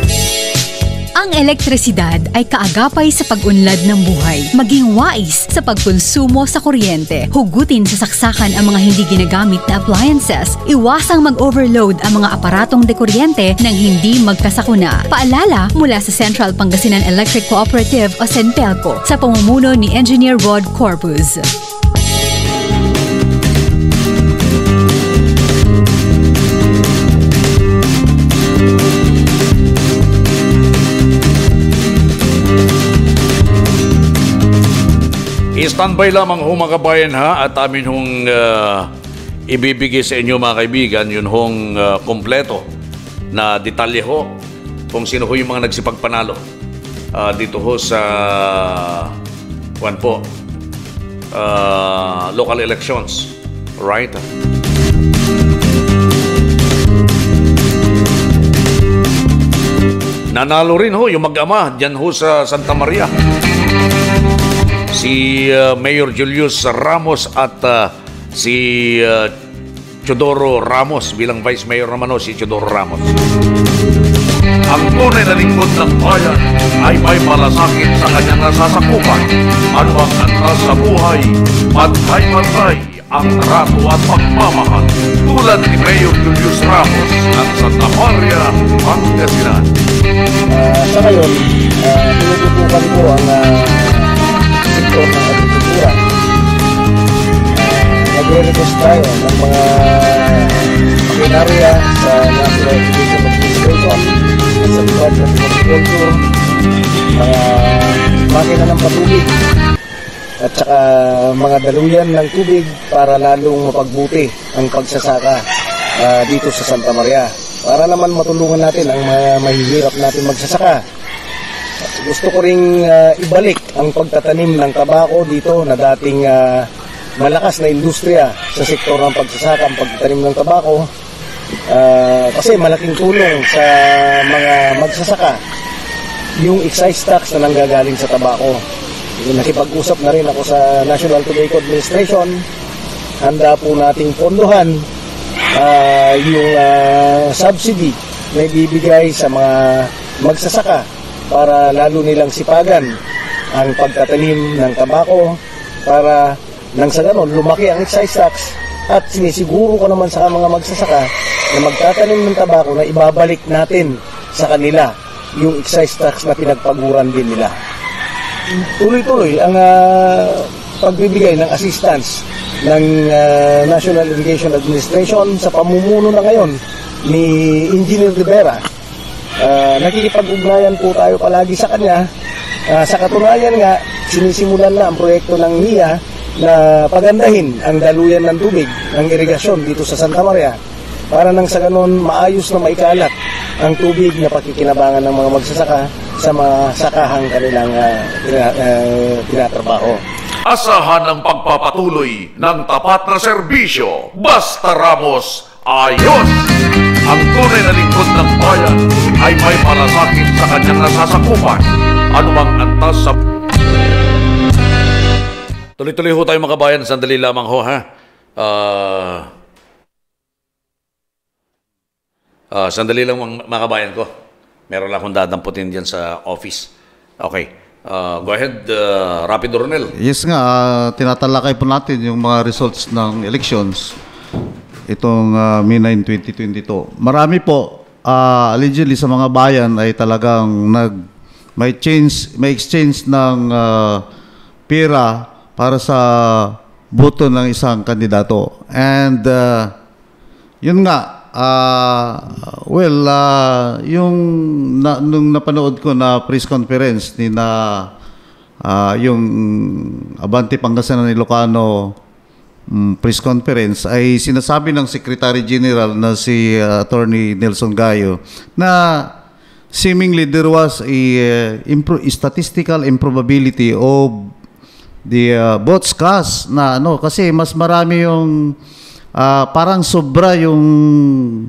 Ang elektrisidad ay kaagapay sa pag-unlad ng buhay. Maging wais sa pagkonsumo sa kuryente. Hugutin sa saksakan ang mga hindi ginagamit na appliances. Iwasang mag-overload ang mga aparatong dekuryente nang hindi magkasakuna. Paalala mula sa Central Pangasinan Electric Cooperative o CENPELCO sa pamumuno ni Engineer Rod Corpus. I-standby lamang ho mga kabayan ha at amin hong ibibigay sa inyo mga kaibigan yun hong kompleto na detalye ho kung sino ho yung mga nagsipagpanalo dito ho sa local elections. Right? Nanalo rin ho yung mag-ama dyan ho sa Santa Maria. Si Mayor Julius Ramos at si Chodoro Ramos bilang Vice Mayor naman si Chodoro Ramos. Ang tunay na lingkod ng bayan ay may malasakit sa kanyang nasasakupan. Ano ang antas sa buhay? Pantay-pantay ang trato at pagmamahal. Tulad ni Mayor Julius Ramos ng Santa Maria, Pangasinan. Sa ngayon, tinututukan ko ang sektor ng agrikultura. Nagre-request tayo ng mga makinarya sa National Education Administration, sa Department of Agriculture, mga makina ng patubig, at saka mga daluyan ng tubig para lalong mapagbuti ang pagsasaka dito sa Santa Maria. Para naman matulungan natin ang mga mahihirap natin magsasaka. Gusto ko ring ibalik ang pagtatanim ng tabako dito na dating malakas na industriya sa sektor ng pagsasaka, ang pagtatanim ng tabako. Kasi malaking tulong sa mga magsasaka yung excise tax na nanggagaling sa tabako. Nakipag-usap na rin ako sa National Tobacco Administration. Handa po nating pondohan yung subsidy na ibibigay sa mga magsasaka para lalo nilang sipagan ang pagtatanim ng tabako para nang sa ganon lumaki ang excise tax at sinisiguro ko naman sa mga magsasaka na magtatanim ng tabako na ibabalik natin sa kanila yung excise tax na pinagpaguran din nila. Tuloy-tuloy ang pagbibigay ng assistance ng National Education Administration sa pamumuno na ngayon ni Engineer Rivera. Nakikipag-ugnayan po tayo palagi sa kanya. Sa katunayan nga, sinisimulan na ang proyekto ng NIA na pagandahin ang daluyan ng tubig, ng irigasyon dito sa Santa Maria para nang sa ganon maayos na maikalat ang tubig na pakikinabangan ng mga magsasaka sa mga sakahang kanilang tinatrabaho. Asahan ang pagpapatuloy ng tapat na serbisyo. Basta Ramos, ayos! Ang tunay na lingkod ng bayan ay may malasakit sa kanyang nasasakupan. Anumang antas sa... Tuloy-tuloy ho tayo mga bayan. Sandali lamang ho, ha? Sandali lang mga kabayan ko. Meron lang akong dadamputin dyan sa office. Okay. Go ahead, Rapido Ronel. Yes nga, tinatalakay po natin yung mga results ng elections itong May 9, 2022. Marami po, allegedly sa mga bayan ay talagang may exchange ng pera para sa boto ng isang kandidato. And yun nga, nung napanood ko na press conference ni yung Abante Pangasinan Ilocano press conference ay sinasabi ng Secretary General na si Attorney Nelson Gayo na seemingly there was a statistical improbability of the votes cast na kasi mas marami yung parang sobra yung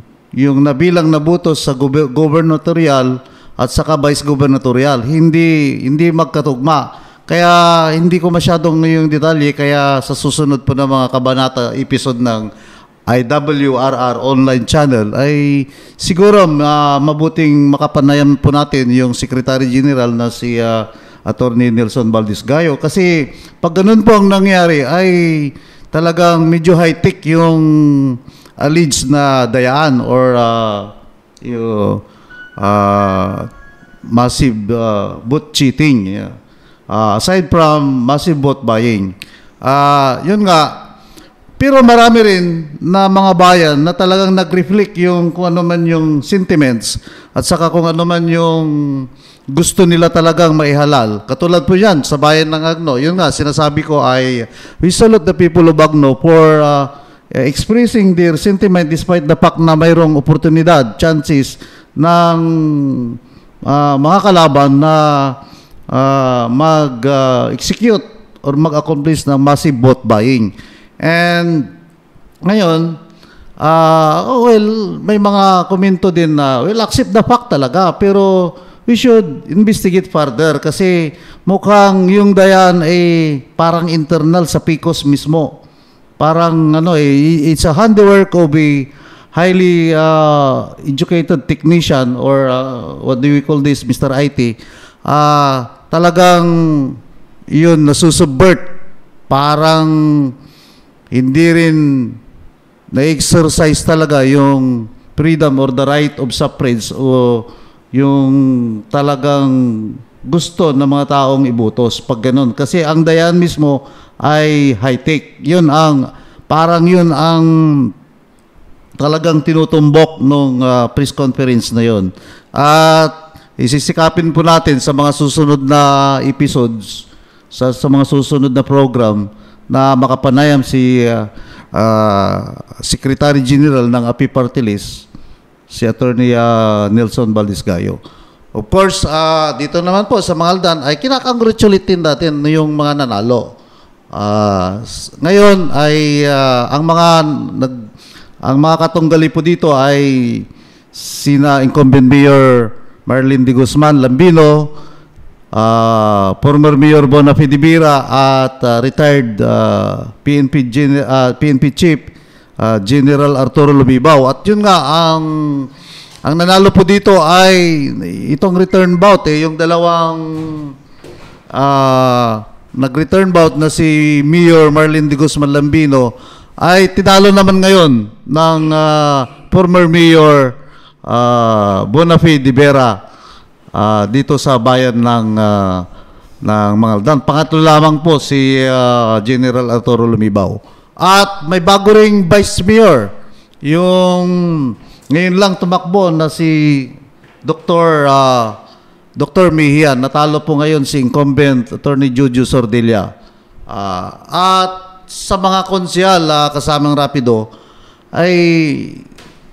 nabilang na botos sa gubernatorial at saka vice gubernatorial. Hindi magkatugma. Kaya hindi ko masyadong yung detalye, kaya sa susunod po ng mga kabanata episode ng IWRR online channel ay siguro mabuting makapanayam po natin yung Secretary General na si Attorney Nelson Valdez Gayo. Kasi pag ganun po ang nangyari ay talagang medyo high-tech yung alleged na dayaan or massive vote cheating. Yeah. Aside from massive vote buying. Yun nga, pero marami rin na mga bayan na talagang nag-reflect yung kung ano man yung sentiments at saka kung ano man yung gusto nila talagang maihalal. Katulad po yan sa bayan ng Agno. Yun nga, sinasabi ko ay we salute the people of Agno for expressing their sentiment despite the fact na mayroong oportunidad, chances ng mga kalaban na mag-execute or mag-accomplish ng massive vote buying. And ngayon, may mga komento din na, accept the fact talaga, pero we should investigate further kasi mukhang yung dayan parang internal sa PICOS mismo. Parang it's a handiwork of a highly educated technician or what do we call this, Mr. IT. Talagang yun nasusubvert, parang hindi rin na-exercise talaga yung freedom or the right of suffrage o yung talagang gusto ng mga taong ibutos pag ganun. Kasi ang dayan mismo ay high-tech. Yun ang talagang tinutumbok nung press conference na yun. At isisikapin po natin sa mga susunod na episodes, sa mga susunod na program na makapanayam si Secretary General ng API Party List, si Attorney Nelson Valdez Gayo. Of course, dito naman po sa Mangaldan ay kinakongratulate din natin yung mga nanalo. Ngayon ay ang mga katunggali po dito ay sina incumbent Mayor Marlene D. Guzman Lambino, former Mayor Bonafide Bira at retired PNP Chief General Arturo Lumibaw. At yun nga, ang nanalo po dito ay itong return bout, yung dalawang nag-return bout na si Mayor Marlene D. Guzman Lambino ay tinalo naman ngayon ng former Mayor Bonafide Bera dito sa bayan ng Mangaldan. Pangatlo lamang po si General Arturo Lumibaw. At may bago ring Vice Mayor, yung ngayon lang tumakbo na si Dr. Mihian. Natalo po ngayon si incumbent Attorney Jojo Sordilla. At sa mga konsyal kasamang Rapido ay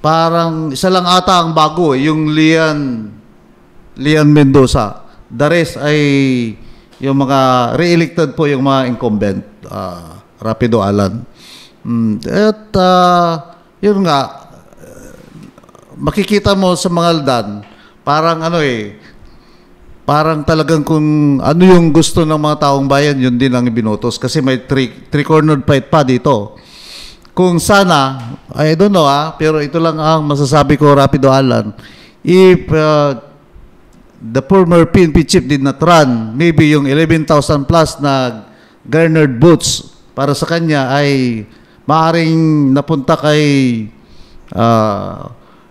parang isa lang ata ang bago, yung Lian Mendoza. The rest ay yung mga re-elected po yung mga incumbent, Rapido Alan. At yun nga, makikita mo sa Mangaldan, parang parang talagang kung ano yung gusto ng mga taong bayan, yun din ang ibinotos. Kasi may three-cornered fight pa dito. Kung sana, I don't know pero ito lang ang masasabi ko, Rapido Alan, if the former PNP chief did not run, maybe yung 11,000 plus na garnered votes para sa kanya ay maaaring napunta kay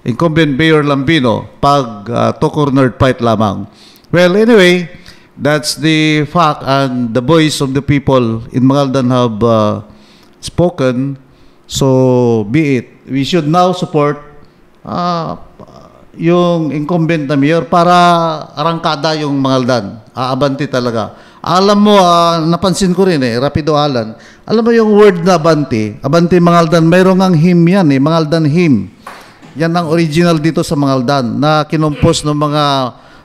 incumbent Mayor Lambino pag two-cornered fight lamang. Well, anyway, that's the fact, and the voice of the people in Mangaldan have spoken. So, be it. We should now support yung incumbent na mayor para arangkada yung Mangaldan. Aabanti talaga. Alam mo, napansin ko rin Rapido Alan, alam mo yung word na abanti Mangaldan, mayroong ang hymn yan Mangaldan hymn. Yan ang original dito sa Mangaldan na kinompose ng mga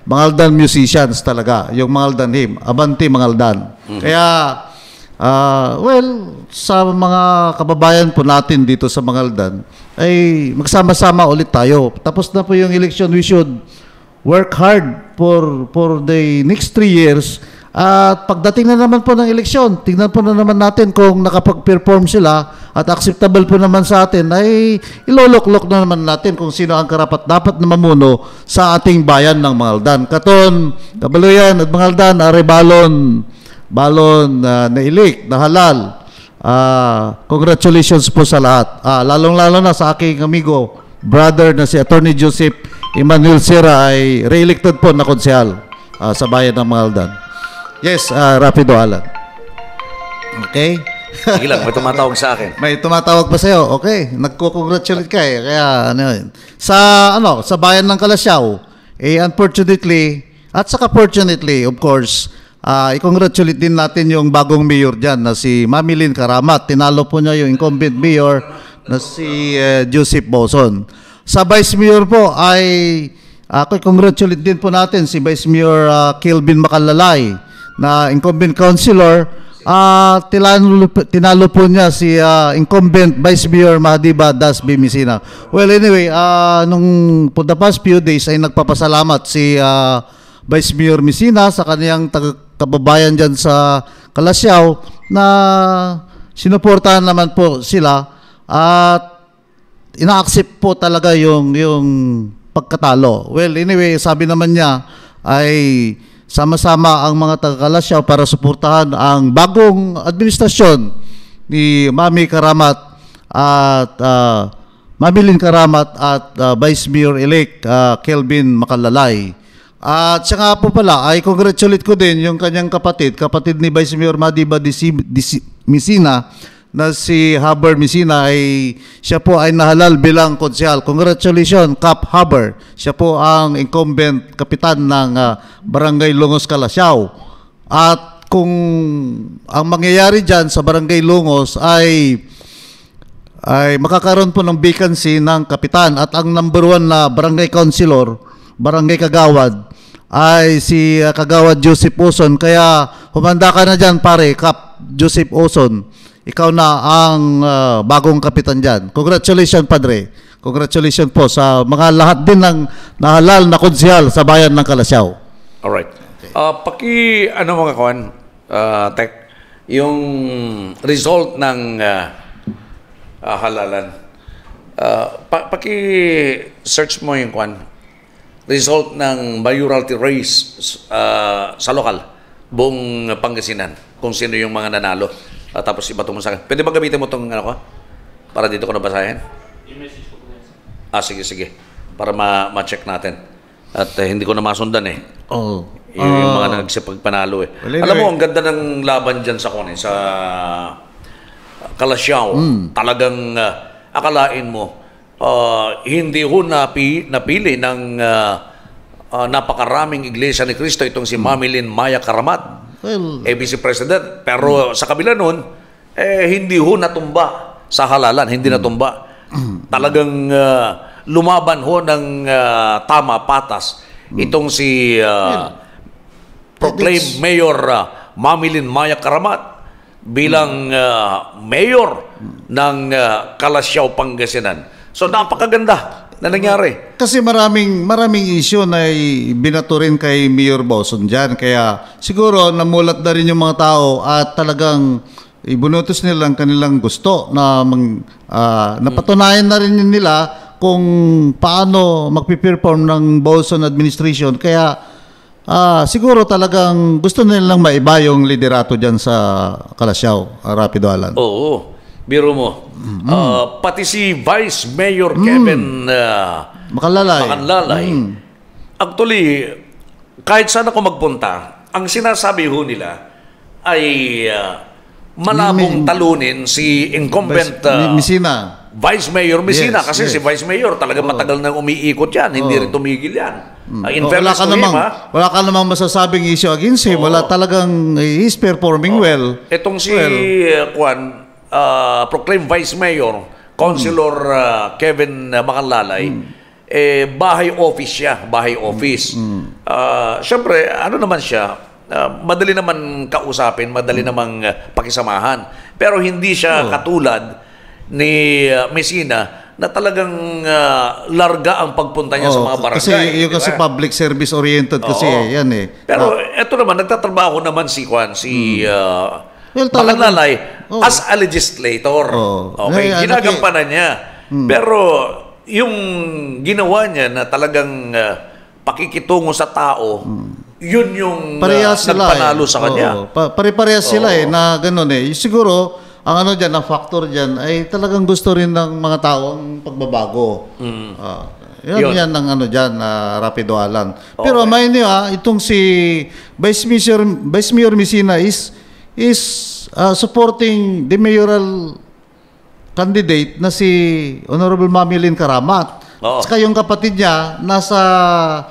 Mangaldan musicians talaga, yung Mangaldan hymn, Abanti Mangaldan. Kaya, well, sa mga kababayan po natin dito sa Mangaldan, ay magsama-sama ulit tayo. Tapos na po yung election, we should work hard for the next 3 years. At pagdating na naman po ng eleksyon, tingnan po na naman natin kung nakapag-perform sila at acceptable po naman sa atin, ay ilolok-lok na naman natin kung sino ang karapat-dapat na mamuno sa ating bayan ng Mangaldan. Katon, Kabaluyan at Mangaldan, are balon na ilik, na halal. Congratulations po sa lahat. Lalong-lalo na sa aking amigo, brother na si Attorney Joseph Emmanuel Sierra ay re-elected po na konsehal sa bayan ng Mangaldan. Yes, Rapido Alan. Okay? Sige lang, may tumatawag sa akin. May tumatawag pa sa'yo. Okay, nagko-congratulate ka Kaya yun. Sa bayan ng Calasiao, unfortunately, at saka fortunately, of course, i-congratulate din natin yung bagong mayor dyan na si Mami Lynn Karamat. Tinalo po niya yung incumbent mayor na si Joseph Boson. Sa vice mayor po ay congratulate din po natin si Vice Mayor Kelvin Makalalay na incumbent councilor. Tinalo po niya si incumbent Vice Mayor Mahdiba Dasby Misina. Well, anyway, nung for the past few days ay nagpapasalamat si Vice Mayor Misina sa kaniyang kababayan dyan sa Calasiao na sinuportahan naman po sila at ina-accept po talaga yung pagkatalo. Well, anyway, sabi naman niya ay sama-sama ang mga taga-Calasiao para suportahan ang bagong administrasyon ni Mami Karamat at Mami Lynn Karamat at Vice Mayor-elect Kelvin Makalalay. At siya nga po pala, ay congratulate ko din yung kanyang kapatid ni Vice Mayor Mahdiba Misina na si Haber Misina ay siya po ay nahalal bilang konsehal. Congratulations, Cap Haber. Siya po ang incumbent kapitan ng Barangay Lungos, Calasiao. At kung ang mangyayari dyan sa Barangay Lungos ay makakaroon po ng vacancy ng kapitan at ang number 1 na barangay councilor, barangay kagawad, ay si Kagawad Joseph Oson. Kaya humanda ka na dyan pare, Cap Joseph Oson. Ikaw na ang bagong kapitan dyan. Congratulations, Padre. Congratulations po sa mga lahat din ng nahalal na konsehal sa bayan ng Calasiao. Alright. Mga kawan, Tek, yung result ng halalan, paki-search mo yung kawan, result ng mayoralty race sa lokal, buong Pangasinan, kung sino yung mga nanalo. Tapos iba mo sa akin. Pwede ba gamitin mo itong para dito ko nabasahin? I-message ko po yan. Sige. Para ma-check natin. At hindi ko na masundan yung mga nagsipagpanalo Well, alam mo, ang ganda ng laban dyan sa Calasiao. Talagang akalain mo, hindi ho napili ng napakaraming Iglesia ni Cristo itong si Mami Lynn Maya Karamat. Well, ABC President. Pero sa kabila nun, hindi ho natumba sa halalan. Hindi natumba. Talagang lumaban ho ng tama, patas. Itong si proclaimed Mayor Mami Lynn Maya Karamat bilang mayor ng Calasiao, Pangasinan. So napakaganda. na nangyari. Kasi maraming issue na binato rin kay Mayor Boson dyan. Kaya siguro namulat na rin yung mga tao at talagang ibunutos nila ang kanilang gusto na napatunayan na rin nila kung paano magpiperform ng Boson administration. Kaya siguro talagang gusto nilang maiba yung liderato dyan sa Kalasyaw, Rapido Alan. Oo, biro mo. Pati si Vice Mayor Kevin Macanlalay. Actually, kahit saan ako magpunta, ang sinasabi ho nila ay malabong talunin si incumbent Messina. Vice Mayor Messina. Yes, Kasi si Vice Mayor talaga matagal nang umiikot yan. Hindi rin tumigil yan. In fairness to him, wala ka namang masasabing issue against him. Wala talagang he's performing well. Itong si proclaimed Vice Mayor, Councilor Kevin Macanlalay, bahay office siya. Bahay office. Siyempre, ano naman siya, madali naman kausapin, madali namang pakisamahan. Pero hindi siya katulad ni Messina na talagang larga ang pagpunta niya sa mga barangay. Kasi yung kasi public service oriented kasi yan eh. Pero eto naman, nagtatrabaho naman si Macanlalay as a legislator. Okay, ginagampanan niya. Pero yung ginawa niya na talagang pakikitungo sa tao, yun yung nagpanalo sa kanya. Pare-parehas sila na gano'n eh. Siguro, ang ano dyan, ang factor dyan, ay talagang gusto rin ng mga tao ang pagbabago. Yan ang ano dyan, Rapido Alan. Pero may niyo itong si Vice Mayor Messina is supporting the mayoral candidate na si Honorable Mamilin Karamat. Saka yung kapatid niya nasa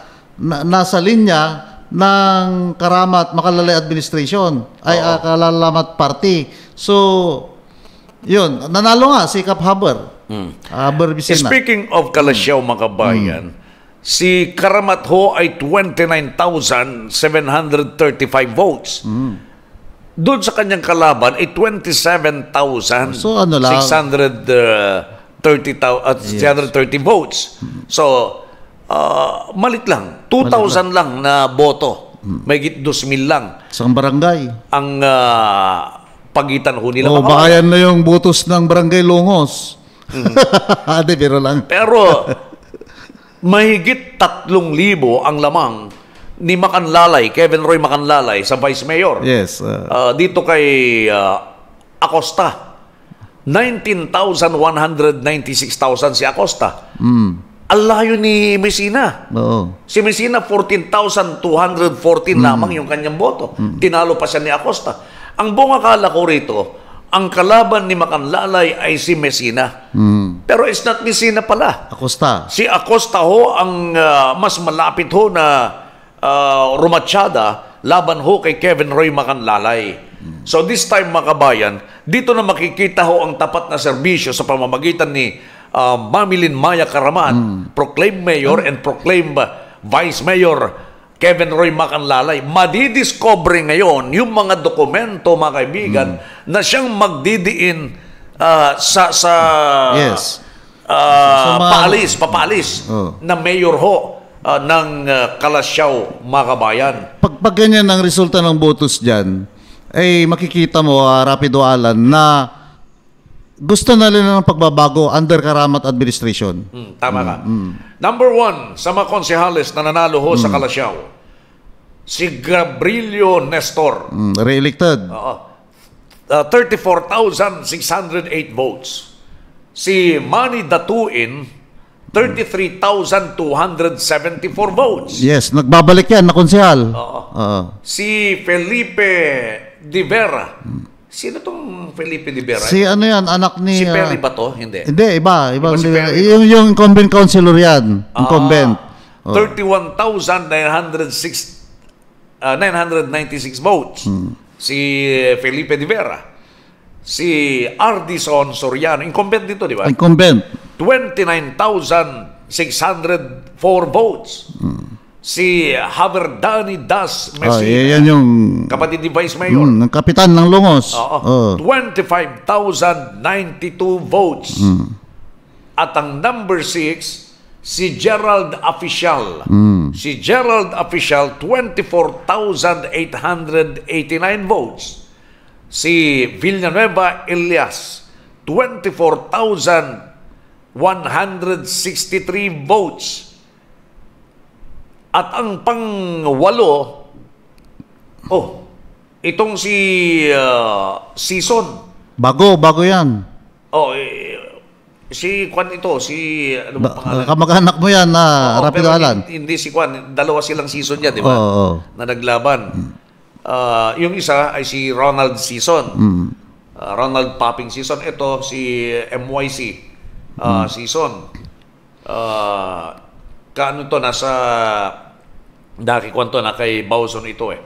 linya ng Karamat Macanlalay Administration ay Kalalamat Party. So yun, nanalo nga si Kap Haber. Haber Vicena. Speaking of Kalasyaw, mga kabayan, si Karamat ho ay 29,735 votes. Doon sa kanyang kalaban ay 27,630 votes. So, malit lang. 2,000 lang na boto. May 2,000 lang. Isang barangay. Ang pagitan ho nila. Baka yan na yung butos ng Barangay Longos. Ate, pero lang. Pero, mahigit 3,000 ang lamang ni Macanlalay, Kevin Roy Macanlalay sa Vice Mayor. Yes. Dito kay Acosta. 19,196,000 si Acosta. Ang layo ni Messina. Si Messina, 14,214 lamang yung kanyang boto. Tinalo pa siya ni Acosta. Ang buong akala ko rito, ang kalaban ni Macanlalay ay si Messina. Pero it's not Messina pala. Acosta. Si Acosta ho ang mas malapit ho na rumatsyada laban ho kay Kevin Roy Macanlalay. So this time, mga kabayan, dito na makikita ho ang tapat na serbisyo sa pamamagitan ni Mamilin Maya Karamat, proclaimed mayor and proclaimed vice mayor Kevin Roy Macanlalay. Madidiscover ngayon yung mga dokumento, mga kaibigan, na siyang magdidiin papalis na mayor ho ng Kalasyaw, mga kabayan. Pag ganyan ang resulta ng botos dyan, ay makikita mo, Rapido Alan, na gusto na nila ng pagbabago under Karamat administration. Tama ka. Number 1, sa mga konsehales na nanalo ho sa Kalasyaw, si Gabrilio Nestor. Re-elected. 34,608 votes. Si Manny Datuin, 33,274 votes. Yes, nagbabalik yan na konsehal. Si Felipe Di Vera. Sino tong Felipe Di Vera? Si ano yan, anak ni... Si Perry ba to? Hindi. Hindi, iba si yung incumbent councilor yan. Incumbent. 31,996 votes. Si Felipe Di Vera. Si Ardison Soriano. Incumbent dito, di ba? Incumbent. 29,604 votes. Si Haverdani Das Messina. Yan yung... kapatid ni Vice Mayor. Ng kapitan ng Longos. 25,092 votes. At ang number 6, Si Gerald Official. Si Gerald Official, 24,889 votes. Si Villanueva Elias, 24,163 votes. At ang pang-walo, itong si Season. Bago yan. Si Kwan ito, ano ba pangalan? Kamag-anak mo yan na Rapido Alan. Hindi si Kwan, dalawa silang Season niya, di ba? Na naglaban. Yung isa ay si Ronald Season. Ronald Popping Season. Ito si MYC Season. Kaano to, nasa nakikwan to na kay Bawson ito eh.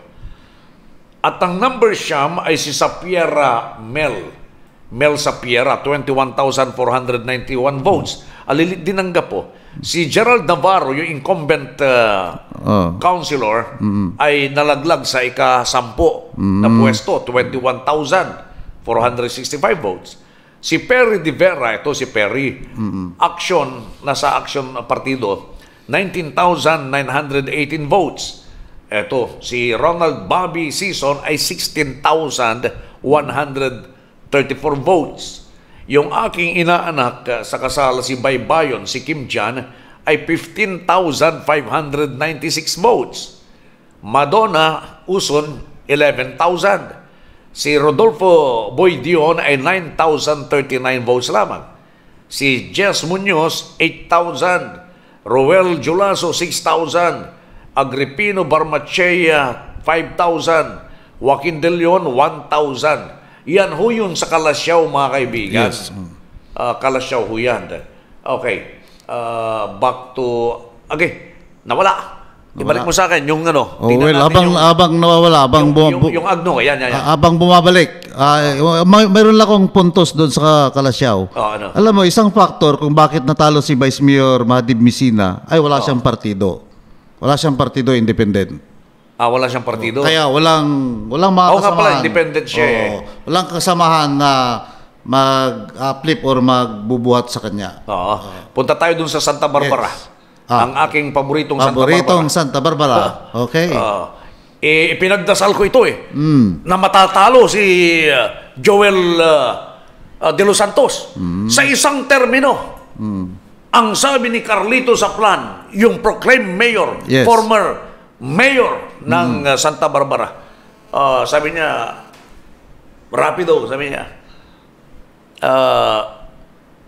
At ang number siyam ay si Sapiera Mel Sapiera, 21,491 votes. Alilit dinangga po. Si Gerald Navarro, yung incumbent councilor, ay nalaglag sa ika-10 na pwesto, 21,465 votes. Si Perry De Vera, ito si Perry, nasa Action partido, 19,918 votes. Ito, si Ronald Bobby Season ay 16,134 votes. Yung aking inaanak sa kasal si Baybayon, si Kim Jan, ay 15,596 votes. Madonna Uson, 11,000. Si Rodolfo Boy Dion ay 9,039 votes lamang. Si Jess Munoz, 8,000. Roel Julaso, 6,000. Agripino Barmachea, 5,000. Joaquin De Leon, 1,000. Yan ho yun sa Kalasyaw, mga kaibigan. Yes. Kalasyaw ho yan. Okay. Back to... Okay. Nawala. Ibalik mo sa akin yung ano. Abang nawawala. Yung Agno. Yan. Abang bumabalik. Mayroon lang akong puntos doon sa Kalasyaw. Ano? Alam mo, isang factor kung bakit natalo si Vice Mayor Mahadib Misina ay wala siyang partido. Wala siyang partido independent. Wala siyang partido? Kaya walang mga kasamahan. Nga pala, independent siya eh. Walang kasamahan na mag-flip or magbubuhat sa kanya. Punta tayo dun sa Santa Barbara. Yes. Ang aking paboritong Santa Barbara. Okay. Ipinagdasal ko ito eh. Na matatalo si Joel De Los Santos. Sa isang termino. Ang sabi ni Carlito Zaplan, yung proclaimed mayor, former mayor ng Santa Barbara. Sabi niya, Rapido, sabi niya,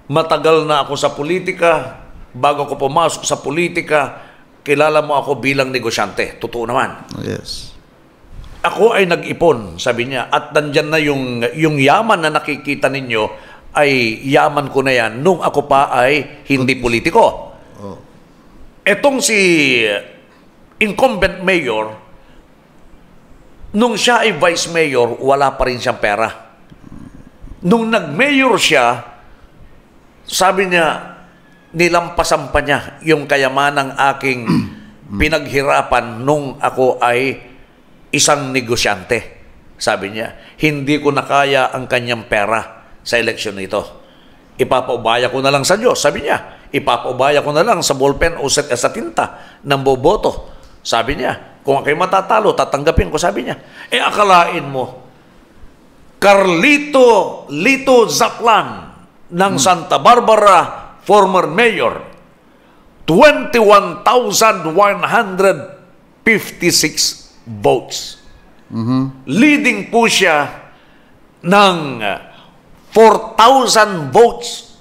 matagal na ako sa politika. Bago ko pumasok sa politika, kilala mo ako bilang negosyante. Totoo naman. Yes. Ako ay nag-ipon, sabi niya, at nandyan na yung yaman na nakikita ninyo ay yaman ko na yan nung ako pa ay hindi politiko. Etong si incumbent mayor, nung siya ay vice mayor, wala pa rin siyang pera. Nung nag-mayor siya, sabi niya, nilampasan pa niya yung kayamanang aking pinaghirapan nung ako ay isang negosyante. Sabi niya, hindi ko nakaya ang kanyang pera sa eleksyon nito. Ipapaubaya ko na lang sa Diyos, sabi niya. Ipapaubaya ko na lang sa ballpen o sa tinta ng boboto. Sabi niya, kung ako'y matatalo, tatanggapin ko, sabi niya. Akalain mo, Carlito Zaplan ng Santa Barbara, former mayor, 21,156 votes. Leading po siya ng 4,000 votes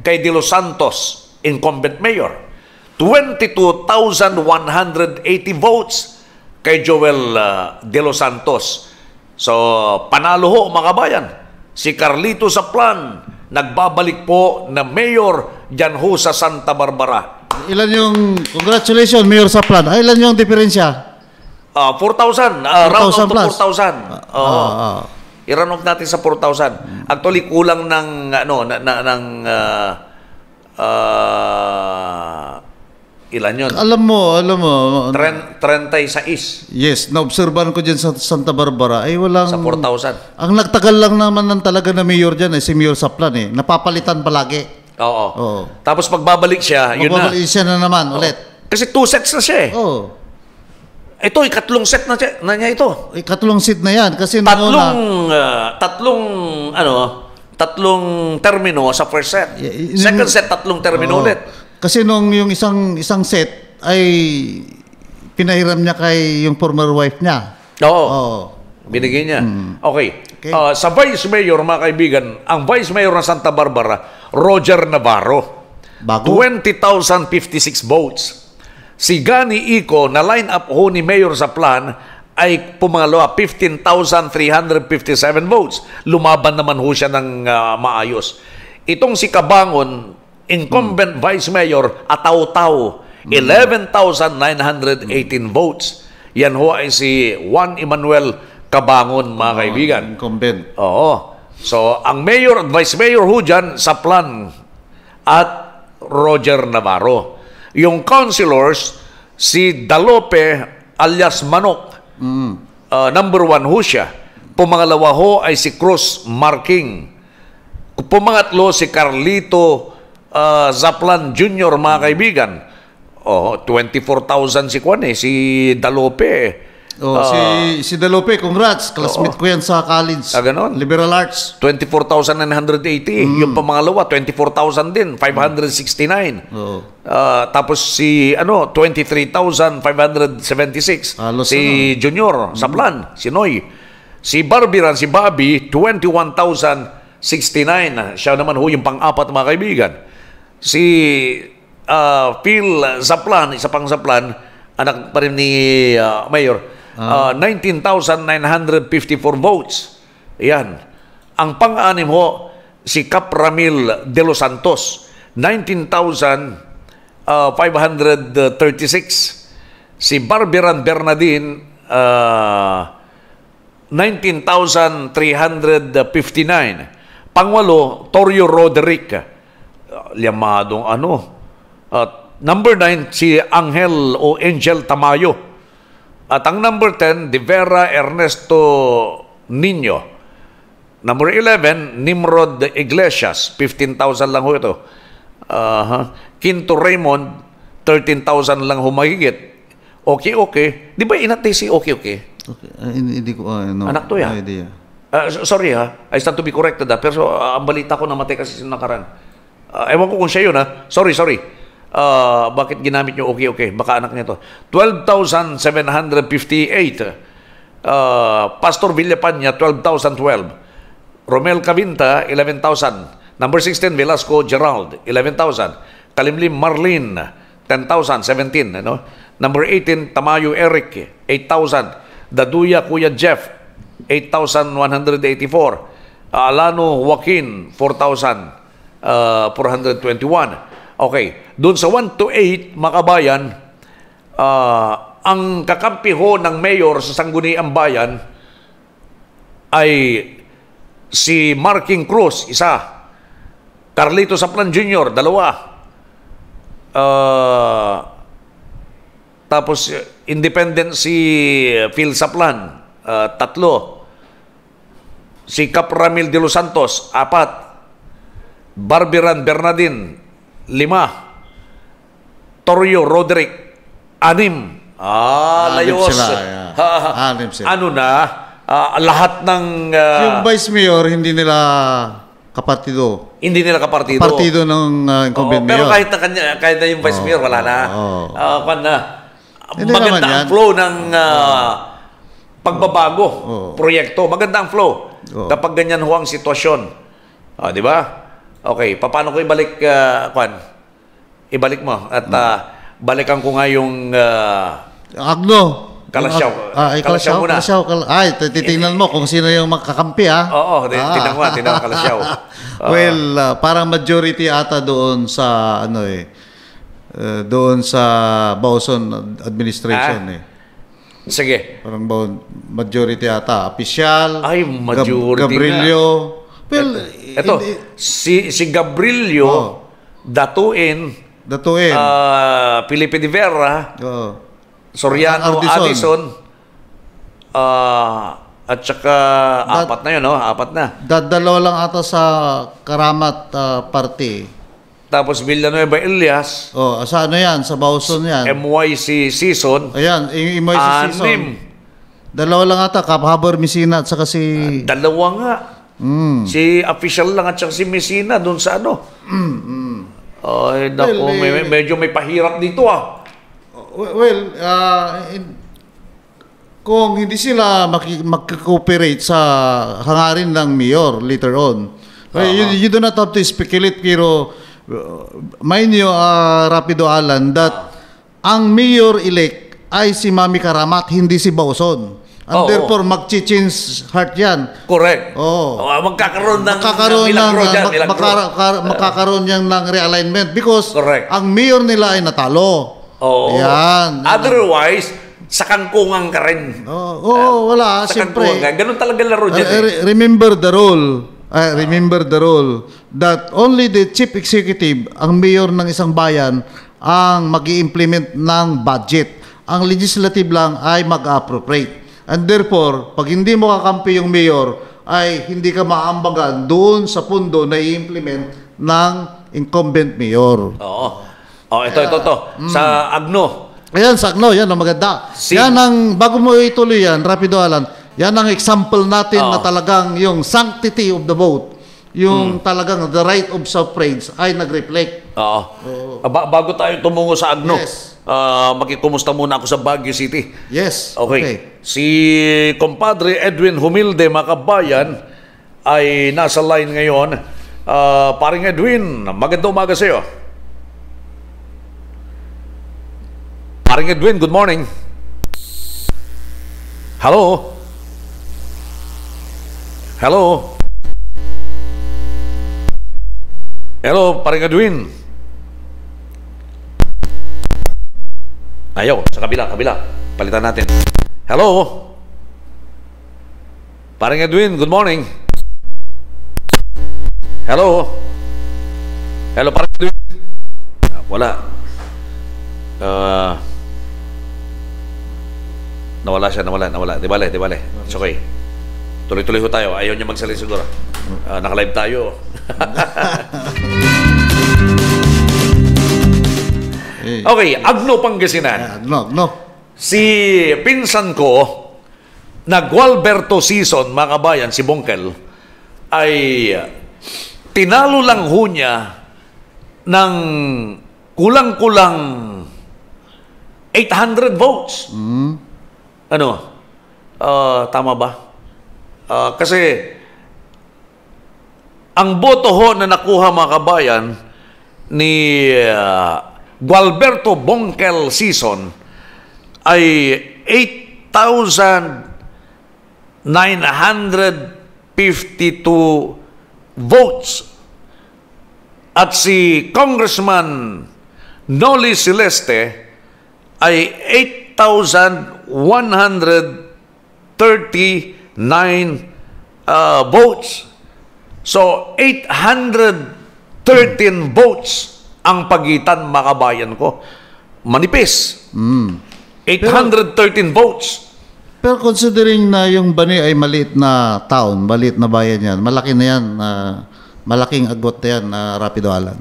kay De Los Santos, incumbent mayor. 22,180 votes kay Joel De Los Santos. So, panalo ho mga bayan. Si Carlito Zaplan, nagbabalik po na mayor dyan ho sa Santa Barbara. Ilan yung, congratulations Mayor Zaplan, ilan yung diferensya? 4,000. Round up to 4,000. I-run off natin sa 4,000. Actually, kulang ng, ilan yun? Alam mo. 36. Yes, naobserbahan ko dyan sa Santa Barbara, ay walang... Sa 4,000. Ang nagtagal lang naman ng talaga na mayor dyan, si Mayor Zaplan eh. Napapalitan palagi. Oo. Oo. Tapos pagbabalik siya, yun na. Magbabalik siya na naman ulit. Kasi 2 sets na siya eh. Oo. Ito, ikatlong set na niya ito. Ikatlong seat na yan. Kasi noong una, tatlong termino sa first set. Second set, tatlong termino ulit. Kasi nung yung isang set ay pinahiram niya kay yung former wife niya. Oo. Binigay niya. Okay. Sa Vice Mayor, mga kaibigan, ang Vice Mayor ng Santa Barbara, Roger Navarro. Bago. 20,056 votes. Si Gani Ico, na line up ho ni Mayor Zaplan, ay pumangalawa, 15,357 votes. Lumaban naman ho siya ng maayos. Itong si Cabangon, incumbent Vice Mayor, Ataw-Taw, 11,918 votes. Yan ho ay si Juan Emmanuel Cabangon, mga kaibigan. Incumbent. Oo. So, ang Mayor at Vice Mayor ho dyan, Zaplan at Roger Navarro. Yung councilors, si Dalope alias Manok, number 1 ho siya. Pumangalawa ho ay si Cruz Marking. Pumangatlo si Carlito Zaplan Jr., mga kaibigan. 24,000 si Juan si Dalope. Si Dalope, congrats. Classmate ko yan sa college. Ganon. Liberal Arts. 24,980. Yung pamangalawa, 24,000 din. 569. Tapos si 23,576. Si Junior Zaplan, si Noy. Si Barbie, si Bobby, 21,069. Siya naman ho yung pang-apat, mga kaibigan. Si Phil Zaplan, isa pang Zaplan, anak pa rin ni Mayor, 19,954 votes. Yan. Ang pang-anim ho, si Cap Ramil de los Santos, 19,536. Si Barberan Bernardine, 19,359. Pangwalo, Torio Roderick, liyamadong number 9, si Angel o Angel Tamayo. At ang number 10, De Vera Ernesto Nino. Number 11, Nimrod Iglesias, 15,000 lang ho ito. Quinto Raymond, 13,000 lang humahigit. Okay. Di ba inatay si okay? Hindi ko, anak to ya? Idea. Sorry I stand to be corrected pero ang balita ko namatay kasi sinakaran. Ewan ko kung siya yun Sorry. Bakit ginamit nyo okay? Baka anak niya to. 12,758. Pastor Villapanya, 12,012. Romel Cavinta, 11,000. Number 16, Velasco Gerald, 11,000. Kalimlim Marlene, 10,017. Number 18, Tamayo Eric, 8,000. Daduya Kuya Jeff, 8,184. Alano Joaquin, 4,421. Okay, doon sa 1 to 8, makabayan, ang kakampi ho ng mayor sa Sangguniang Bayan ay si Marking Cruz, isa. Carlito Zaplan Jr., 2. Tapos independent si Phil Zaplan, 3. Si Cap Ramil de los Santos, 4. Barberan Bernardine, 5. Torio Roderick, 6. Layos. Anim sila. Lahat ng... yung Vice Mayor, hindi nila kapartido. Hindi nila kapartido. Partido ng incumbent pero mayor. kahit na yung Vice Mayor, wala na. Maganda ang flow ng pagbabago, proyekto. Maganda ang flow. Kapag ganyan ho ang sitwasyon. Di ba? Okay, paano ko ibalik, ibalik mo at balikan ko nga yung Agno. Kalasyaw. Kalasyaw muna. Titingnan mo kung sino yung makakampi, Oo, tingnan ko Kalasyaw. Parang majority ata doon sa, doon sa Bauson administration, Sige. Parang majority ata. Opisyal. Ay, majority Gabrilio. Ito, si Gabrilio, Datuin, Felipe de Vera, Soriano Addison, at saka apat na yun, apat na. Dalawa lang ata sa Karamat party. Tapos Villanueva Elias. Oh, sa ano yan? Sa Bauson yan. MYC Season. Ayan, MYC Season. 6. Dalawa lang ata, Habor Messina at saka si... Dalawa nga. Si official lang at saka si Messina doon sa ano. Ay, naku, medyo may pahirap dito Well, kung hindi sila mag-cooperate sa hangarin ng mayor later on, you do not have to speculate, pero mind you, Rapido Alan, that ang mayor-elect ay si Mami Karamat, hindi si Bauson. And therefore, mag-change heart yan. Correct. Magkakaroon yan ng realignment because correct. Ang mayor nila ay natalo. Yan. Otherwise, sa kangkungan ka rin. Wala. Sa Siyempre. kangkungan. Ganun talaga laro dyan. Remember the rule that only the chief executive, ang mayor ng isang bayan, ang mag-i-implement ng budget. Ang legislative lang ay mag-appropriate. And therefore, pag hindi mo kakampi yung mayor, ay hindi ka maambagan doon sa pundo na i-implement ng incumbent mayor. Ito. Sa Agno. Ayan, sa Agno. Yan ang maganda. Yan ang, bago mo ituloy yan, Rapido Alan, yan ang example natin na talagang yung sanctity of the vote, yung talagang the right of suffrage ay nag-reflect. Bago tayo tumungo sa Agno, yes. Makikumusta muna ako sa Baguio City. Yes. Okay. Si compadre Edwin Humilde, makabayan, ay nasa line ngayon. Paring Edwin, magandang umaga sa iyo. Paring Edwin, good morning. Hello? Hello? Hello, Paring Edwin. Ayaw, sa kabila. Palitan natin. Hello? Paring Edwin, good morning. Hello? Hello, Paring Edwin. Wala. Nawala siya. Di bale. It's okay. Tuloy-tuloy ho tayo. Ayaw niya magsalita siguro. Naka-live tayo. Okay, Agno, Pangasinan. Agno. Si pinsan ko, na Gualberto Season, mga kabayan, si Bongkel, ay tinalo lang ho niya ng kulang-kulang 800 votes. Tama ba? Kasi ang boto ho na nakuha, mga kabayan, ni Gualberto Bongkel Season ay 8,952 votes. At si Congressman Noli Celeste ay 8,139 votes. So, 813 votes ang pagitan, makabayan ko. Manipis. 813 votes. Pero considering na yung Bani ay maliit na town, maliit na bayan yan, malaki na yan, malaking agwat na yan, Rapido Alan.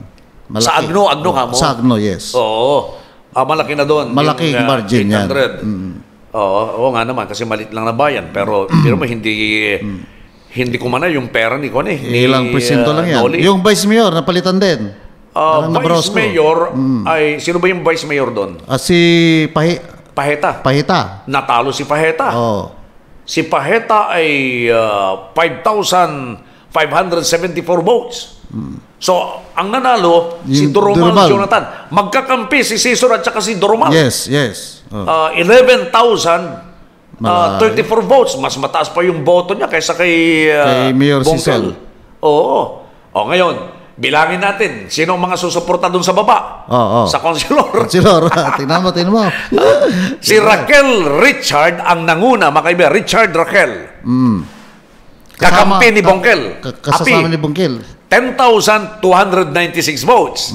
Malaki. Sa Agno ka mo? Sa Agno, yes. Oo. Malaki na doon. Malaking margin 800. Yan. Oo nga naman, kasi maliit lang na bayan. Pero mo, hindi ko man yung pera ni Kone. Ilang presento lang yan. Noli. Yung Vice Mayor, napalitan din. Vice Mayor, ay, sino ba yung Vice Mayor doon? Si Paheta. Natalo si Paheta. Si Paheta ay 5,574 votes. So, ang nanalo, si Doromal Jonathan. Magkakampi si Cesar at saka si Doromal. Yes. 11,034 votes. Mas mataas pa yung boto niya kaysa kay Mayor Bongkel. Oo. Ngayon, bilangin natin sino ang mga susuporta doon sa baba. Sa konsilor. Tingnan mo. Si Raquel Richard ang nanguna, makaiba. Richard Raquel. Kakampi ni Bongkel. Kasama ni Bongkel. 10,296 votes.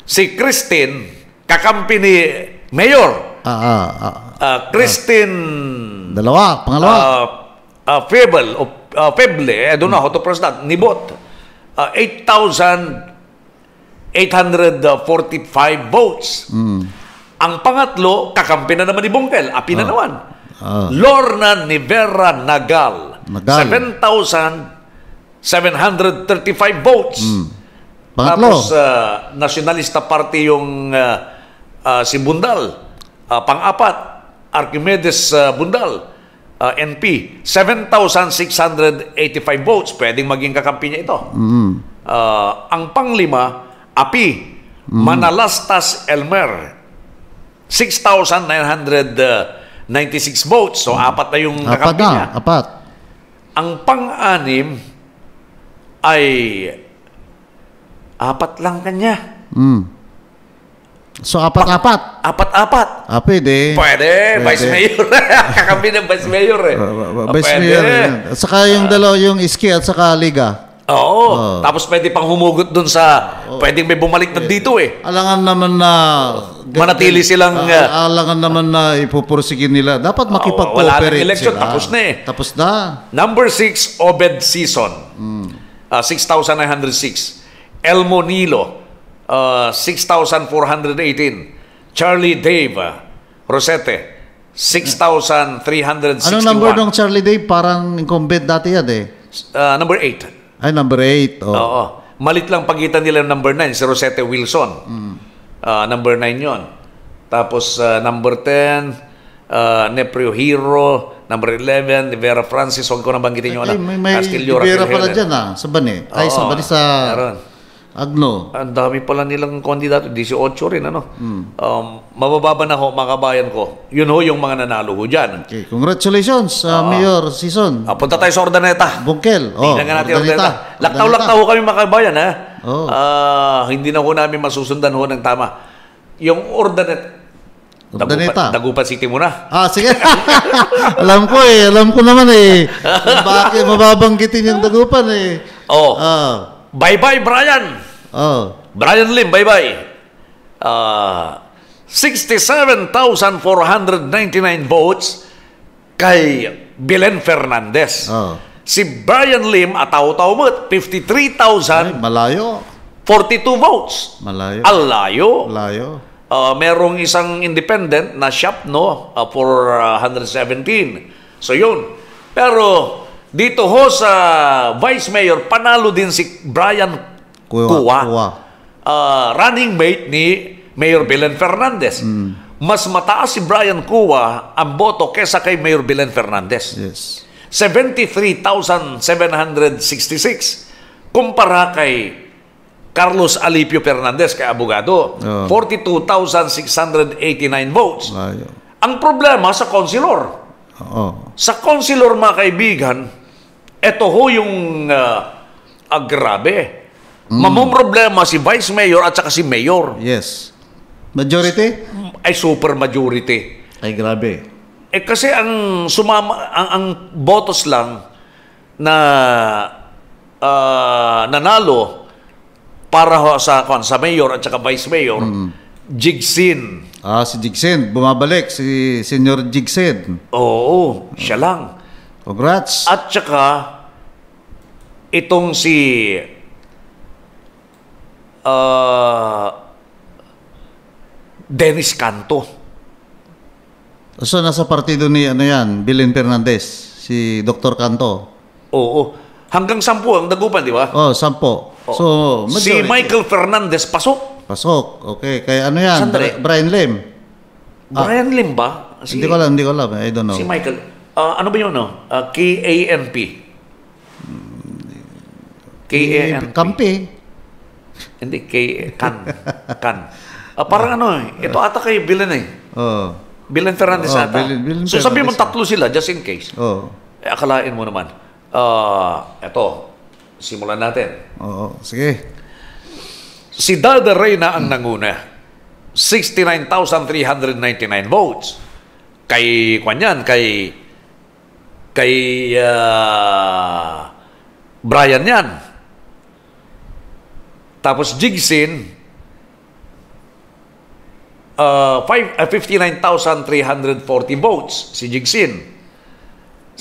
Si Christine, kakampi ni Mayor. Christine pangalawa. Feble, I don't know how to pronounce that, Nibot. 8,000 845 votes. Ang pangatlo, kakampi na naman ni Bongkel, Api na naman. Lorna Nivera Nagal. 7,735 votes. Pangatlo. Tapos, Nacionalista Party yung si Bundal. Pang-apat, Archimedes Bundal. NP, 7,685 votes. Pwedeng maging kakampi niya ito. Ang panglima, Api, Manalastas Elmer, 6,996 votes. So, apat na yung kakampi niya. Apat. Ang pang-anim ay apat lang kanya. So, apat-apat. Apat-apat. Pwede. Pwede. Vice Mayor. Kakampi ng Vice Mayor eh. Vice Mayor. At saka yung dalawa, yung iski at saka liga. Oo. Tapos pwede pang humugot dun sa, pwedeng may bumalik na dito eh. Alangan naman na manatili silang alangan naman na ipupursigin nila. Dapat makipag-cooperate wala ng election, sila. tapos na eh. Tapos na. Number 6, Obed Season. 6,906. Elmo Nilo. 6,418. Charlie Dave Rosete. 6,361. Anong number ng Charlie Dave? Parang incumbent dati yan eh. Number 8. Ay, number 8. Oo. Malit lang pagitan nila ng number 9, si Rosete Wilson. Number 9 yon. Tapos number 10, Neprio Hero. Number 11, Vera Francis. Huwag ko nabanggitin yung may Vera pala dyan sa Bani. Ay, sa Bani sa Agno. Ang dami pala nilang kandidato. 18 rin, ano? Mabababa na ho, mga kabayan ko. Yun ho yung mga nanalo ho dyan. Okay. Congratulations, Mayor Season. Punta tayo sa Ordaneta. Bungkel. Tingnan nga natin Ordaneta. Laktaw-laktaw ho kami, mga kabayan, ha? Hindi na ho namin masusundan ho ng tama. Yung Ordaneta. Dagupan City muna. Sige. Alam ko naman eh. Bakit mababanggitin yung Dagupan eh. Bye-bye, Brian. Brian Lim, bye-bye. 67,499 votes kay Belen Fernandez. Si Brian Lim, ataw-taw mo, 53,000. Malayo. 42 votes. Malayo. Malayo. Merong isang independent na Shapno for 117. So yun. Pero dito ho sa Vice Mayor, panalo din si Brian Cuwa. Running mate ni Mayor Belen Fernandez. Mas mataas si Brian Cuwa ang boto kesa kay Mayor Belen Fernandez. Yes. 73,766 kumpara kay Carlos Alipio Fernandez, kay abogado. 42,689 votes. Ang problema sa konsilor. Sa konsilor, mga kaibigan, ito ho yung grabe. Mamumroblema si Vice Mayor at saka si Mayor. Yes. Majority? Ay super majority. Ay grabe. Kasi ang ang botos lang na nanalo para sa Mayor at saka Vice Mayor, Jigsin. Si Jigsin. Bumabalik si Senior Jigsin. Oo, siya lang. Congrats. At saka itong si Dennis Canto. So nasa partido ni Belen Fernandez, si Dr. Canto. Oo. Hanggang 10 ang Dagupan, di ba? 10. So, si Michael Fernandez pasok. Okay. Kaya Brian Lim. Brian Lim ba? Hindi ko alam. I don't know. Si Michael. Ano ba yun, no? KANP. KANP. Kampi. Hindi, Kan. Parang ito ata kay Belen eh. Belen Fernandez ata. So sabi mo tatlo sila, just in case. Akalain mo naman. Eto, simulan natin. Sige. Si Dada Reyna ang nanguna. 69,399 votes. Kay Brian yan. Tapos Jigsin, 59,340 votes si Jigsin.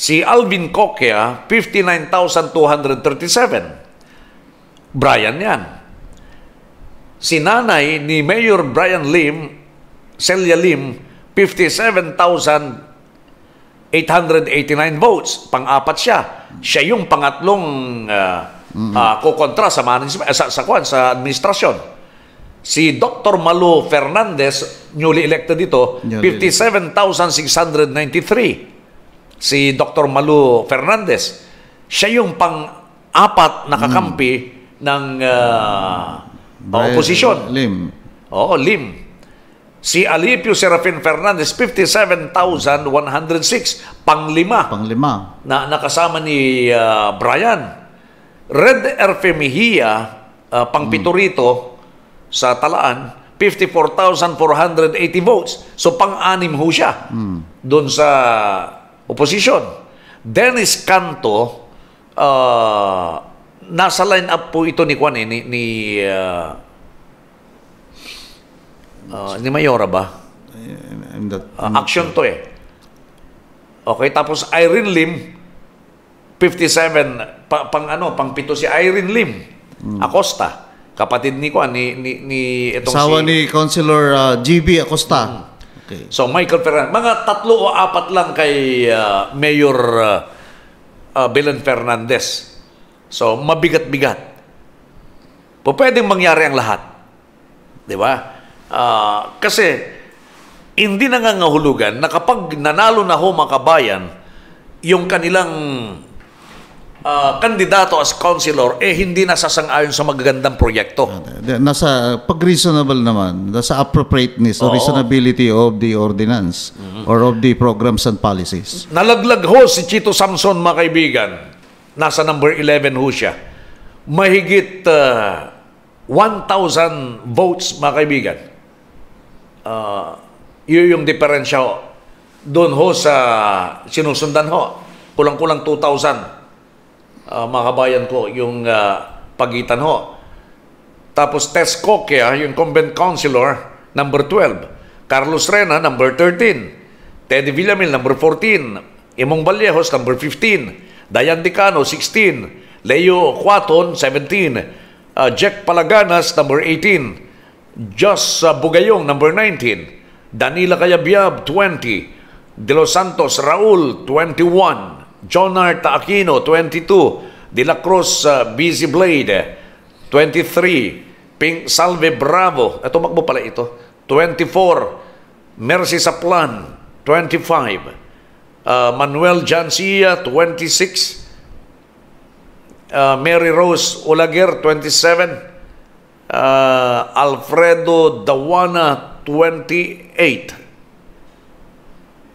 Si Alvin Coquia, 59,237. Brian yan. Si nanay ni Mayor Brian Lim, Celia Lim, 57,889 votes. Pang-apat siya. Siya yung pangatlong kukontra sa management, sa administrasyon. Si Dr. Malu Fernandez, newly elected dito, 57,693. Si Dr. Malu Fernandez, siya yung pang-apat na kakampi ng oposisyon. Lim. Oo, Lim. Si Alipio Serafin Fernandez, 57,106. Panglima. Na nakasama ni Brian. Red Erfe Mejia, pangpito rito sa Talaan, 54,480 votes. So, pang-anim ho siya doon sa oposisyon. Dennis Canto, nasa line-up po ito ni Juan, ni Mayora ba? Action to eh. Okay, tapos Irene Lim, 57, pang-pito si Irene Lim Acosta, kapatid ni Juan, ni itong asawa ni Councilor GB Acosta. Okay. So, Michael Fernandez. Mga 3 o 4 lang kay Mayor Belen Fernandez. So, mabigat-bigat. Pwedeng mangyari ang lahat. Di ba? Kasi, hindi nangangahulugan na kapag nanalo na ho mga kabayan, yung kanilang kandidato as councilor, hindi nasasang-ayon sa magagandang proyekto. Pag reasonable naman, nasa appropriateness or reasonability of the ordinance or of the programs and policies. Nalaglag ho si Chito Samson, mga kaibigan. Nasa number 11 ho siya. Mahigit 1,000 votes, mga kaibigan. Yun yung diferensya ho. Doon ho sa sinusundan ho. Kulang-kulang 2,000. Mga kabayan ko, yung pagitan ho. Tapos Tess Coquia, yung incumbent councilor, number 12. Carlos Rena, number 13. Teddy Villamil, number 14. Imong Vallejos, number 15. Dayan Dicano, 16. Leo Quaton, 17. Jack Palaganas, number 18. Jos Bugayong, number 19. Danila Cayabyab, 20. De Los Santos Raul, 21. John Arta Aquino, 22. De La Cruz Busy Blade, 23. Pink Salve Bravo, tumakbo pala ito, 24. Mercy Saplan, 25. Manuel Jancia, 26. Mary Rose Olaguer, 27. Alfredo Dawana, 28.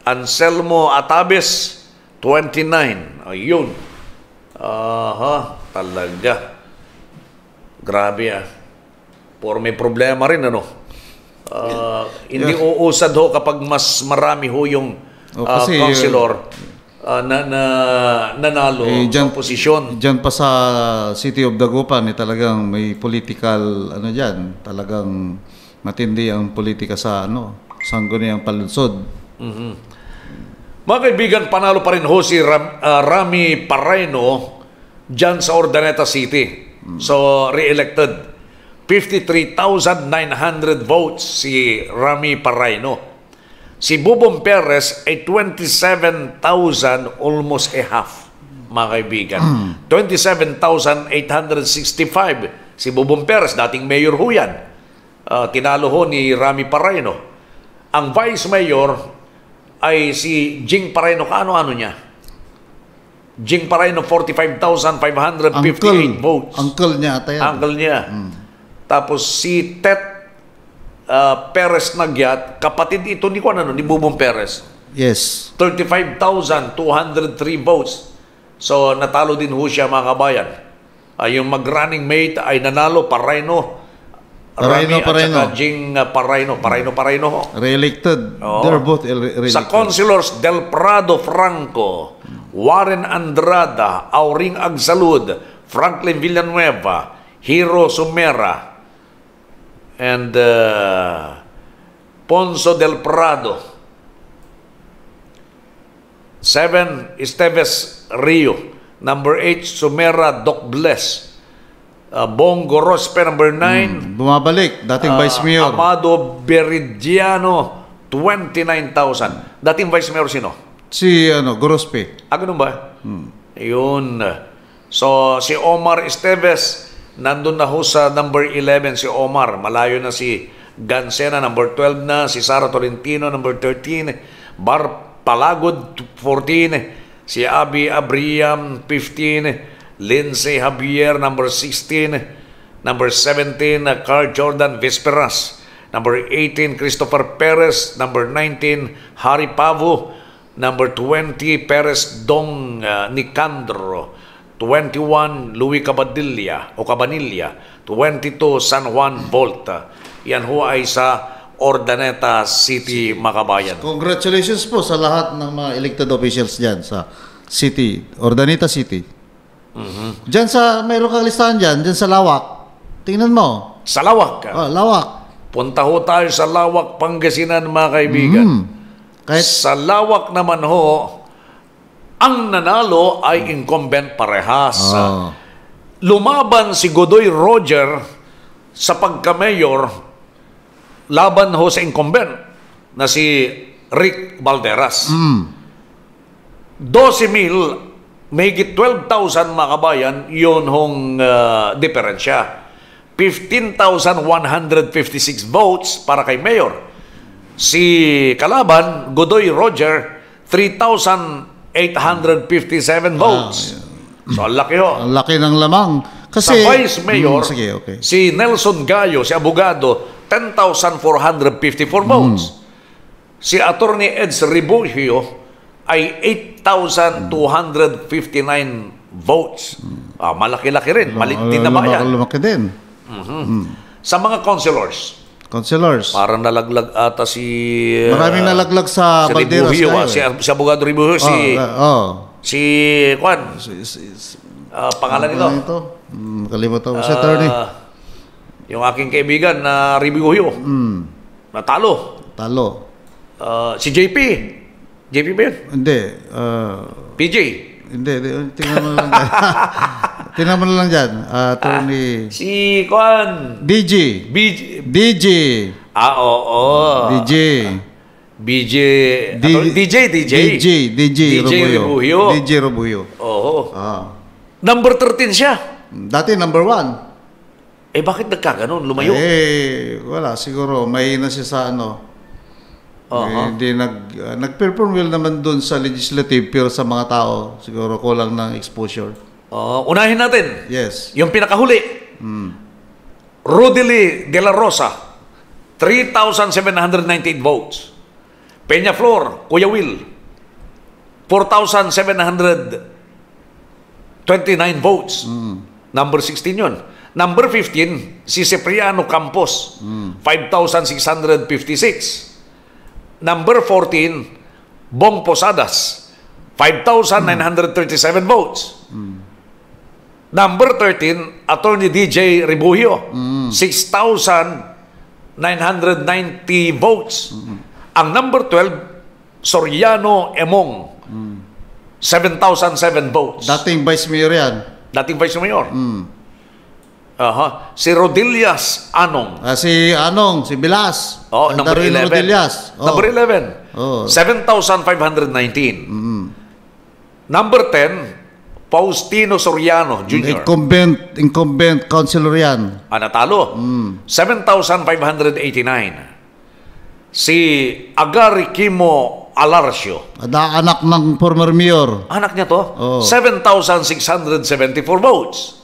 Anselmo Atabes, 29. Ayun. Talaga. Grabe may problema rin, Hindi uusad ho kapag mas marami ho yung councilor nanalo sa posisyon. Diyan pa sa City of Dagupan, talagang may political, talagang matindi ang politika sa, sangguniang palunsod. Mga kaibigan, panalo pa rin ho si Rami Parayno dyan sa Urdaneta City. So, re-elected. 53,900 votes si Rami Parayno. Si Bubong Perez ay 27,000, almost a half, mga kaibigan. 27,865. Si Bubong Perez, dating mayor ho yan. Tinalo ho ni Rami Parayno. Ang vice mayor ay si Jing Parayno. Kaano-ano niya? Jing Parayno, 45,558 votes. Uncle niya ata yan. Uncle niya. Tapos si Tet Perez Nagyat, kapatid ito ni Bubong Perez. Yes. 35,203 votes. So, natalo din ho siya, mga kabayan. Yung mag-running mate ay nanalo, Parayno. Rami at saka Jing Parayno. Parayno ho. Re-elected. They're both re-elected. Sa councilors, Del Prado Franco, Warren Andrada, Auring Agsalud, Franklin Villanueva, Hiro Sumera, and Ponso Del Prado. 7, Esteves Rio. Number 8, Sumera Doc Bless. Bongo Rospe, number 9. Bumabalik, dating Vice Mayor. Amado Beridiano, 29,000. Dating Vice Mayor sino? Si Gorospe. Ganun ba? Yun. So, si Omar Esteves, nandun na ho sa number 11 si Omar. Malayo na si Gansena, number 12 na. Si Sara Tolentino, number 13. Bar Palagod, 14. Si Abby Abriam, 15. Lindsay Javier, number 16. Number 17, Carl Jordan Vesperas. Number 18, Christopher Perez. Number 19, Harry Pavo. Number 20, Perez Dong Nicandro. 21, Louis Cabanilla. 22, San Juan Volta. Yan ho ay sa Ordaneta City, Makabayan. Congratulations po sa lahat ng mga elected officials dyan sa City, Ordaneta City. Dyan mayroon kang listahan dyan sa Lawak. Tingnan mo. Sa Lawak. Lawak. Punta ho tayo sa Lawak, Pangasinan, mga kaibigan. Sa Lawak naman ho, ang nanalo ay incumbent parehas. Lumaban si Godoy Roger sa pagka-mayor, laban ho sa incumbent na si Rick Valderas. 12,000, mahigit 12,000 mga kabayan, yun hong diferensya. 15,156 votes para kay mayor. Si kalaban, Godoy Roger, 3,857 votes. So, ang laki ho. Ang laki ng lamang. Kasi, sa vice mayor, okay. si Nelson Gallo, si abogado, 10,454 votes. Si Attorney Eds Ribugio ay 8,259 votes. Malaki-laki rin. Malitin na bayan. Malaki din. Sa mga councilors. Parang nalaglag ata si... Maraming nalaglag sa Balderas. Si abogado Ribugio. Si Juan. Pangalan nito? Kalimutan ko si attorney. Yung aking kaibigan na Ribugio. Natalo. Si JP. JP ba yun? Hindi. PJ? Hindi. Tingnan mo lang dyan. Tingnan mo lang dyan. Attorney. Si Juan. DJ. DJ. Oo. DJ Rubullo. Oo. Number 13 siya. Dati number 1. Bakit nagkaganon? Lumayo? Wala. Siguro, mahina siya sa hindi nag-perform well naman doon sa legislative, pero sa mga tao, siguro kulang ng exposure. Unahin natin. Yes. Yung pinakahuli. Rodely De La Rosa, 3,798 votes. Peñaflor, Kuya Will, 4,729 votes. Number 16 yun. Number 15, si Cipriano Campos, 5,656. Number 14, Bong Posadas, 5,937 votes. Number 13, Attorney DJ Ribugio, 6,990 votes. Ang number 12, Soriano Emong, 7,007 votes. Dating Vice Mayor yan. Dating Vice Mayor. Si Rodillas Anong. Si Bilas. Number 11. Rodillas. Number 11. 7,519. Number 10, Faustino Soriano Jr. Incumbent councilor yan. Natalo. 7,589. Si Agari Kimo Alarcio. Anak ng former mayor. Anak niya to? 7,674 votes.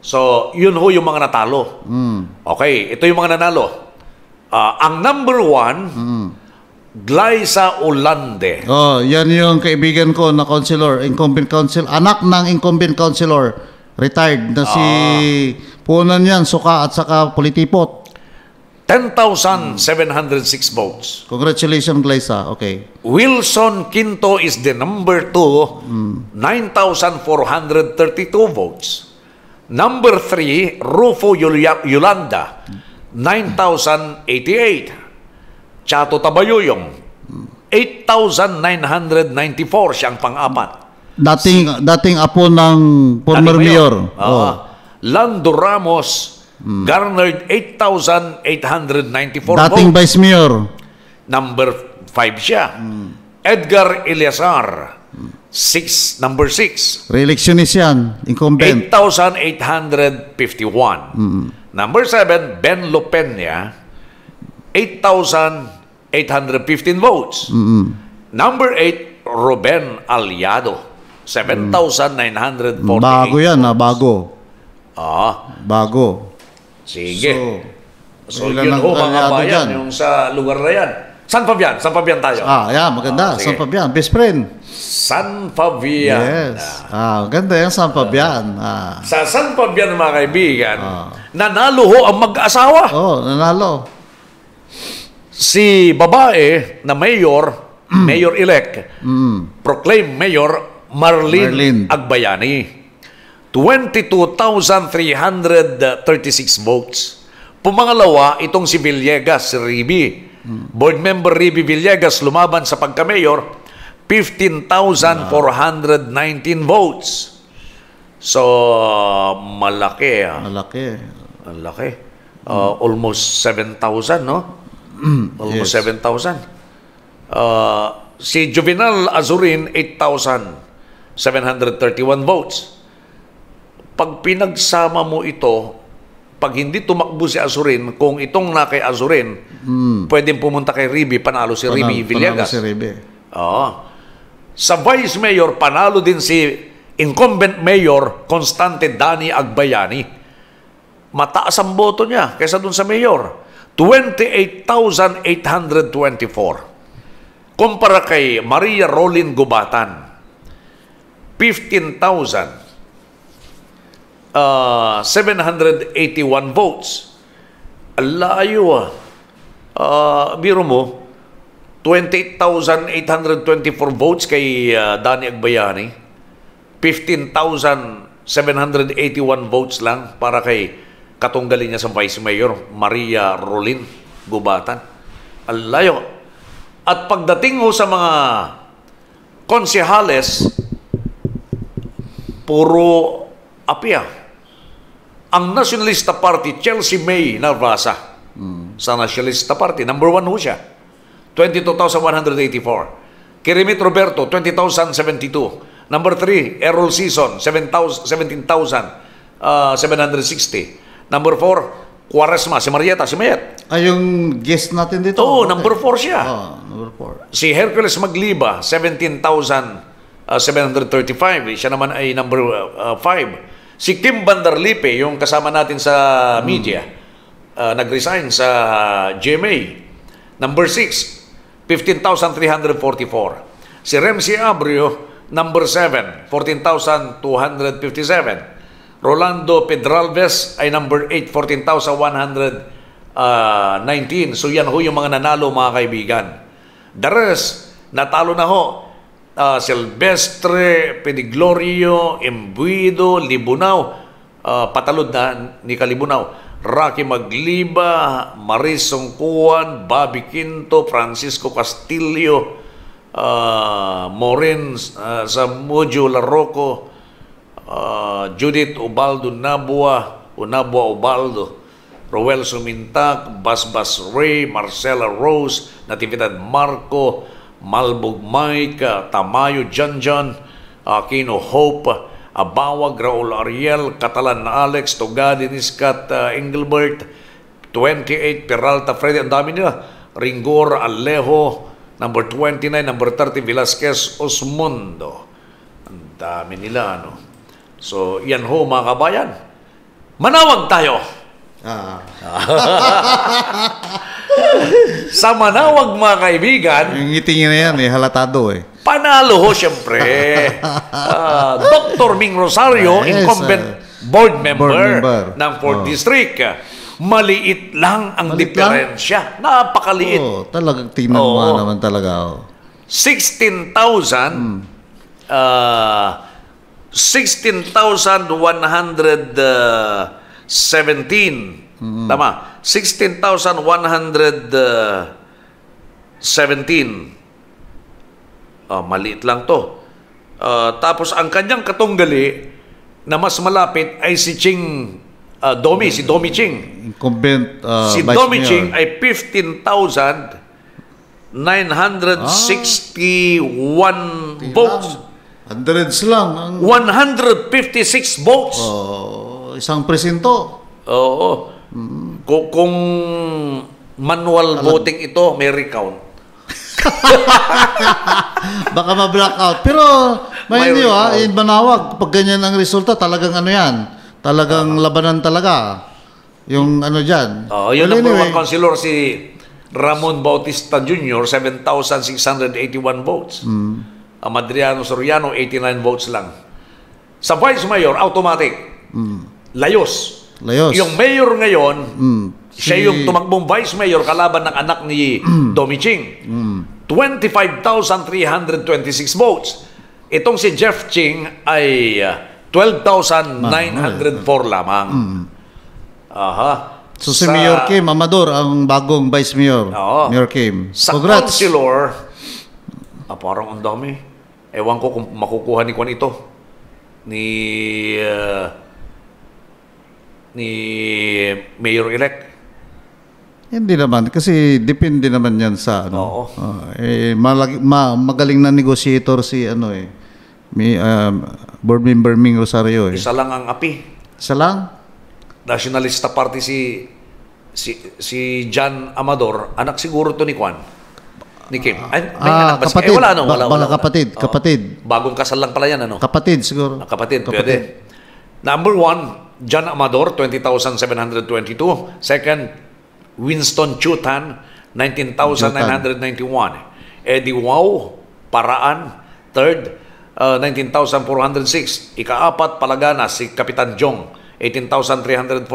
So, yun ho yung mga natalo. Okay, ito yung mga nanalo. Ang number 1, Glyza Olande. Yan yung kaibigan ko na councilor, incumbent councilor, anak ng incumbent councilor, retired na si punan yan, suka at saka politipot. 10,706 votes. Congratulations, Glyza. Okay. Wilson Quinto is the number 2, 9,432 votes. Number 3, Rufo Yolanda, 9,088. Chato Tabayuyong, 8,994 siyang pang-apat. Dating apo ng former mayor. Lando Ramos garnered 8,894 Dating votes. Vice Mayor. Number 5 siya. Edgar Eleazar, number 6. Re-electionist yan. Incumbent. 8,851. Number 7, Ben Lopena, 8,815 votes. Number 8, Ruben Aliado, 7,948. Bago yan, bago. Bago. Sige. So ilan yun ang ho mga aliado bayan, dyan? yung sa lugar na yan. San Fabian tayo. Yan, maganda. sige. San Fabian, best friend. San Fabian. Yes. Ganda yan, San Fabian. Sa San Fabian, mga kaibigan, nanalo ho ang mag-asawa. Nanalo. Si babae na mayor-elect, proclaimed Mayor Marlene Agbayani. 22,336 votes. Pumangalawa, itong si Villegas, si Riby. Board member Riby Villegas lumaban sa pagka-mayor, 15,419 votes. So, malaki. Malaki. Almost 7,000, no? Almost 7,000. Si Juvenal Azurin, 8,731 votes. Pag pinagsama mo ito, pag hindi tumakbo si Azurin, kung itong na kay Azurin, pwedeng pumunta kay Riby, panalo si Riby Villegas. Panalo si Riby. Sa Vice Mayor, panalo din si incumbent Mayor Constante Dani Agbayani. Mataas ang boto niya kaysa dun sa Mayor. 28,824. Kumpara kay Maria Rolin Gubatan, 15,781 votes. Alayo biro mo, 28,824 votes kay Dani Agbayani. 15,781 votes lang para kay katunggali niya sa Vice Mayor, Maria Rolin Gubatan. Alayo. At pagdating ho sa mga konsehales, puro apia. Ang Nacionalista Party, Chelsea May Narvasa, sa Nacionalista Party, number 1 ho siya, 22,184. Kirimit Roberto, 20,072. Number 3, Errol Season, 17,760. Number 4, Quaresma, si Marieta, si Mayet. Yung guest natin dito? Number 4 siya. Number 4. Si Hercules Magliba, 17,735. Siya naman ay number 5. Si Kim Bandarlipe, yung kasama natin sa media, nag-resign sa GMA. Number 6, 15,344. Si Remsi Abrio, number 7, 14,257. Rolando Pedralves ay number 8, 14,119. So yan ho yung mga nanalo, mga kaibigan. The rest, natalo na ho. Silvestre, Pediglorio, Embuido, Libunao, patalod na ni Kalibunaw. Rocky Magliba, Maris Songkuan, Bobby Quinto, Francisco Castillo, Morin Samudio Larroco, Judith Ubaldo Unabua Ubaldo, Roel Sumintak, Basbas Ray, Marcela Rose, Natividad Marco, Malbog Mike, Tamayo Janjan, Aquino Hope, Abawag Raul Ariel, Catalan Alex, Tugadi Niskat Engelbert, 28 Peralta Freddy, ang dami nila. Ringor Alejo, number 29, number 30 Velasquez Osmundo. Ang dami nila, ano. So, yan ho mga kabayan. Manawag tayo. Sa Manawag, mga kaibigan, yung ngitingin na yan, halatado panalo ho siyempre. Dr. Ming Rosario, incumbent board member ng 4th District. Maliit lang ang diferensya. Napakaliit. Talagang tingnan mo naman talaga. 16,117. Tama. 16,117. Maliit lang to. Tapos ang kanyang katunggali, na mas malapit ay si Ching Domi, si Domi Ching. Incumbent Si Vice Domi Mayor. Ching ay 15,961 votes. Hundreds lang. Ang, 156 votes. isang presinto. Oo. Kung manual voting ito, may recount. Baka ma-blackout. Pero, may hindi in Manawag, pag ganyan ang resulta, talagang ano yan. Talagang labanan talaga. Yung ano dyan. Yung number one councilor si Ramon Bautista Jr., 7,681 votes. Madriano Soriano, 89 votes lang. Sa Vice Mayor, automatic. Layos. Yung mayor ngayon, siya yung tumakbong Vice Mayor kalaban ng anak ni Domi Ching. 25,326 votes. Itong si Jeff Ching ay 12,904 lamang. So si Mayor Kim Amador ang bagong Vice Mayor. Mayor Kim. Sa Congrats. councilor, parang ang dami. Ewan ko kung makukuha ni Kwan ito. Ni Mayor-elect. Hindi naman. Kasi depende naman yan sa ano. Magaling na negotiator si board member Ming Rosario. Isa lang ang api. Isa lang? Nationalista Party si John Amador, anak siguro to ni Kwan. Ni Kim. Ay, may anak ba? Kapatid. Wala. Kapatid. Bagong kasal lang pala yan, ano? Kapatid siguro. Kapatid, pwede. Number 1, John Amador, 20,722. Second, Winston Chutan, 19,991. Eddie Wow, Paraan. Third, 19,406. Ika-apat, Palagana, si Kapitan Jong, 18,346.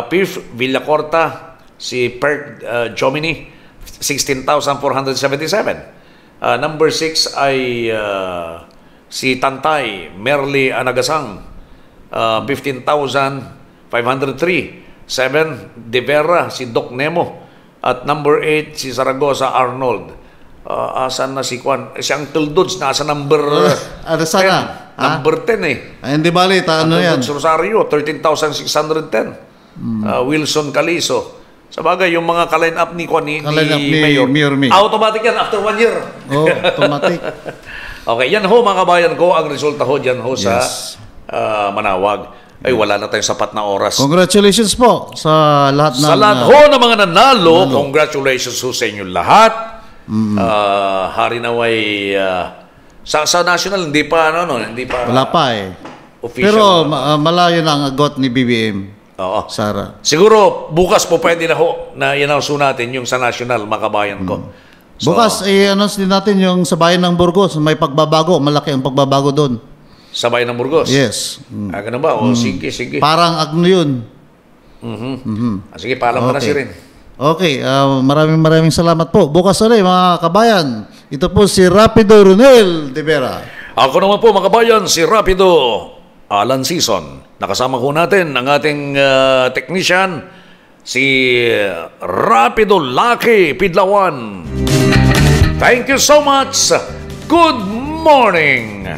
Fifth, Villacorta, si Perk Jomini, 16,477. Number 6 ay si Tantay Merly Anagasang, 15,503. 7, De Vera, si Doc Nemo. At number 8, si Zaragoza Arnold. Asan na si Kwan? Si Uncle Dudes, nasa number 10. Number 10 eh. Ay, hindi bali, ano yan? Dudes Rosario, 13,610. Wilson Caliso. Sa bagay, yung mga ka-line up ni Kwan ni Mayor. Automatic yan after 1 year. Automatic. Okay, yan ho mga kabayan ko. Ang resulta ho dyan ho sa Manawag. Ay, wala na tayong sapat na oras. Congratulations po sa lahat sa lahat ho ng mga nanalo. Congratulations ho sa inyo lahat. Hari naway sa national hindi pa wala pa eh. Official. Pero malayo na ang agot ni BBM. Oo. Sara. Siguro bukas po pwede na ho na i-announce natin yung sa national, makabayan ko. Bukas i-announce din natin yung sa bayan ng Burgos, may pagbabago, malaki ang pagbabago doon. Sa bayan ng Burgos? Yes. Ganun ba? O sige. Parang agno yun. Sige, paalam mo na si Rin. Okay, maraming salamat po. Bukas ulit mga kabayan. Ito po si Rapido Ronel De Vera. Ako naman po mga kabayan, si Rapido Alan Season. Nakasama ko natin ang ating technician, si Rapido Lucky Pidlawan. Thank you so much. Good morning.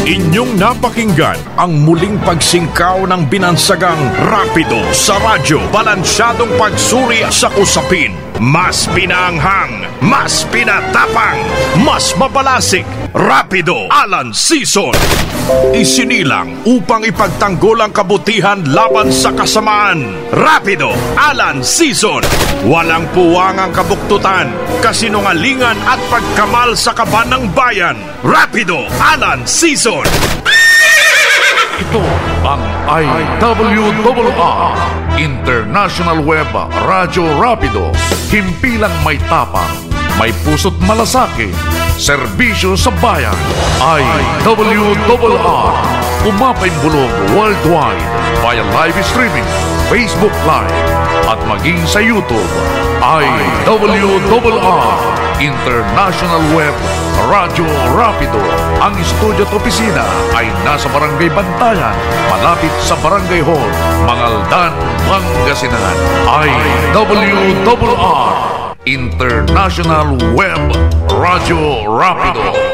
Inyong napakinggan ang muling pagsingkaw ng binansagang Rapido sa radyo. Balansyadong pagsuri sa usapin. Mas pinaanghang, mas pinatapang, mas mabalasik. Rapido Alan Season. Isinilang upang ipagtanggol ang kabutihan laban sa kasamaan. Rapido Alan Season. Walang puwangang kabuktutan, kasinungalingan at pagkamal sa kaban ng bayan. Rapido Alan Season. Ito ang IWRR International Web Radyo Rapido. Himpilang may tapang, may puso't malasakit, serbisyo sa bayan. IWRR Umapay-bulog worldwide via live streaming, Facebook Live at maging sa YouTube. IWRR International Web Radyo Rapido. Ang studio at opisina ay nasa Barangay Bantayan, malapit sa Barangay Hall, Mangaldan, Pangasinan. IWRR International Web Radyo Rapido.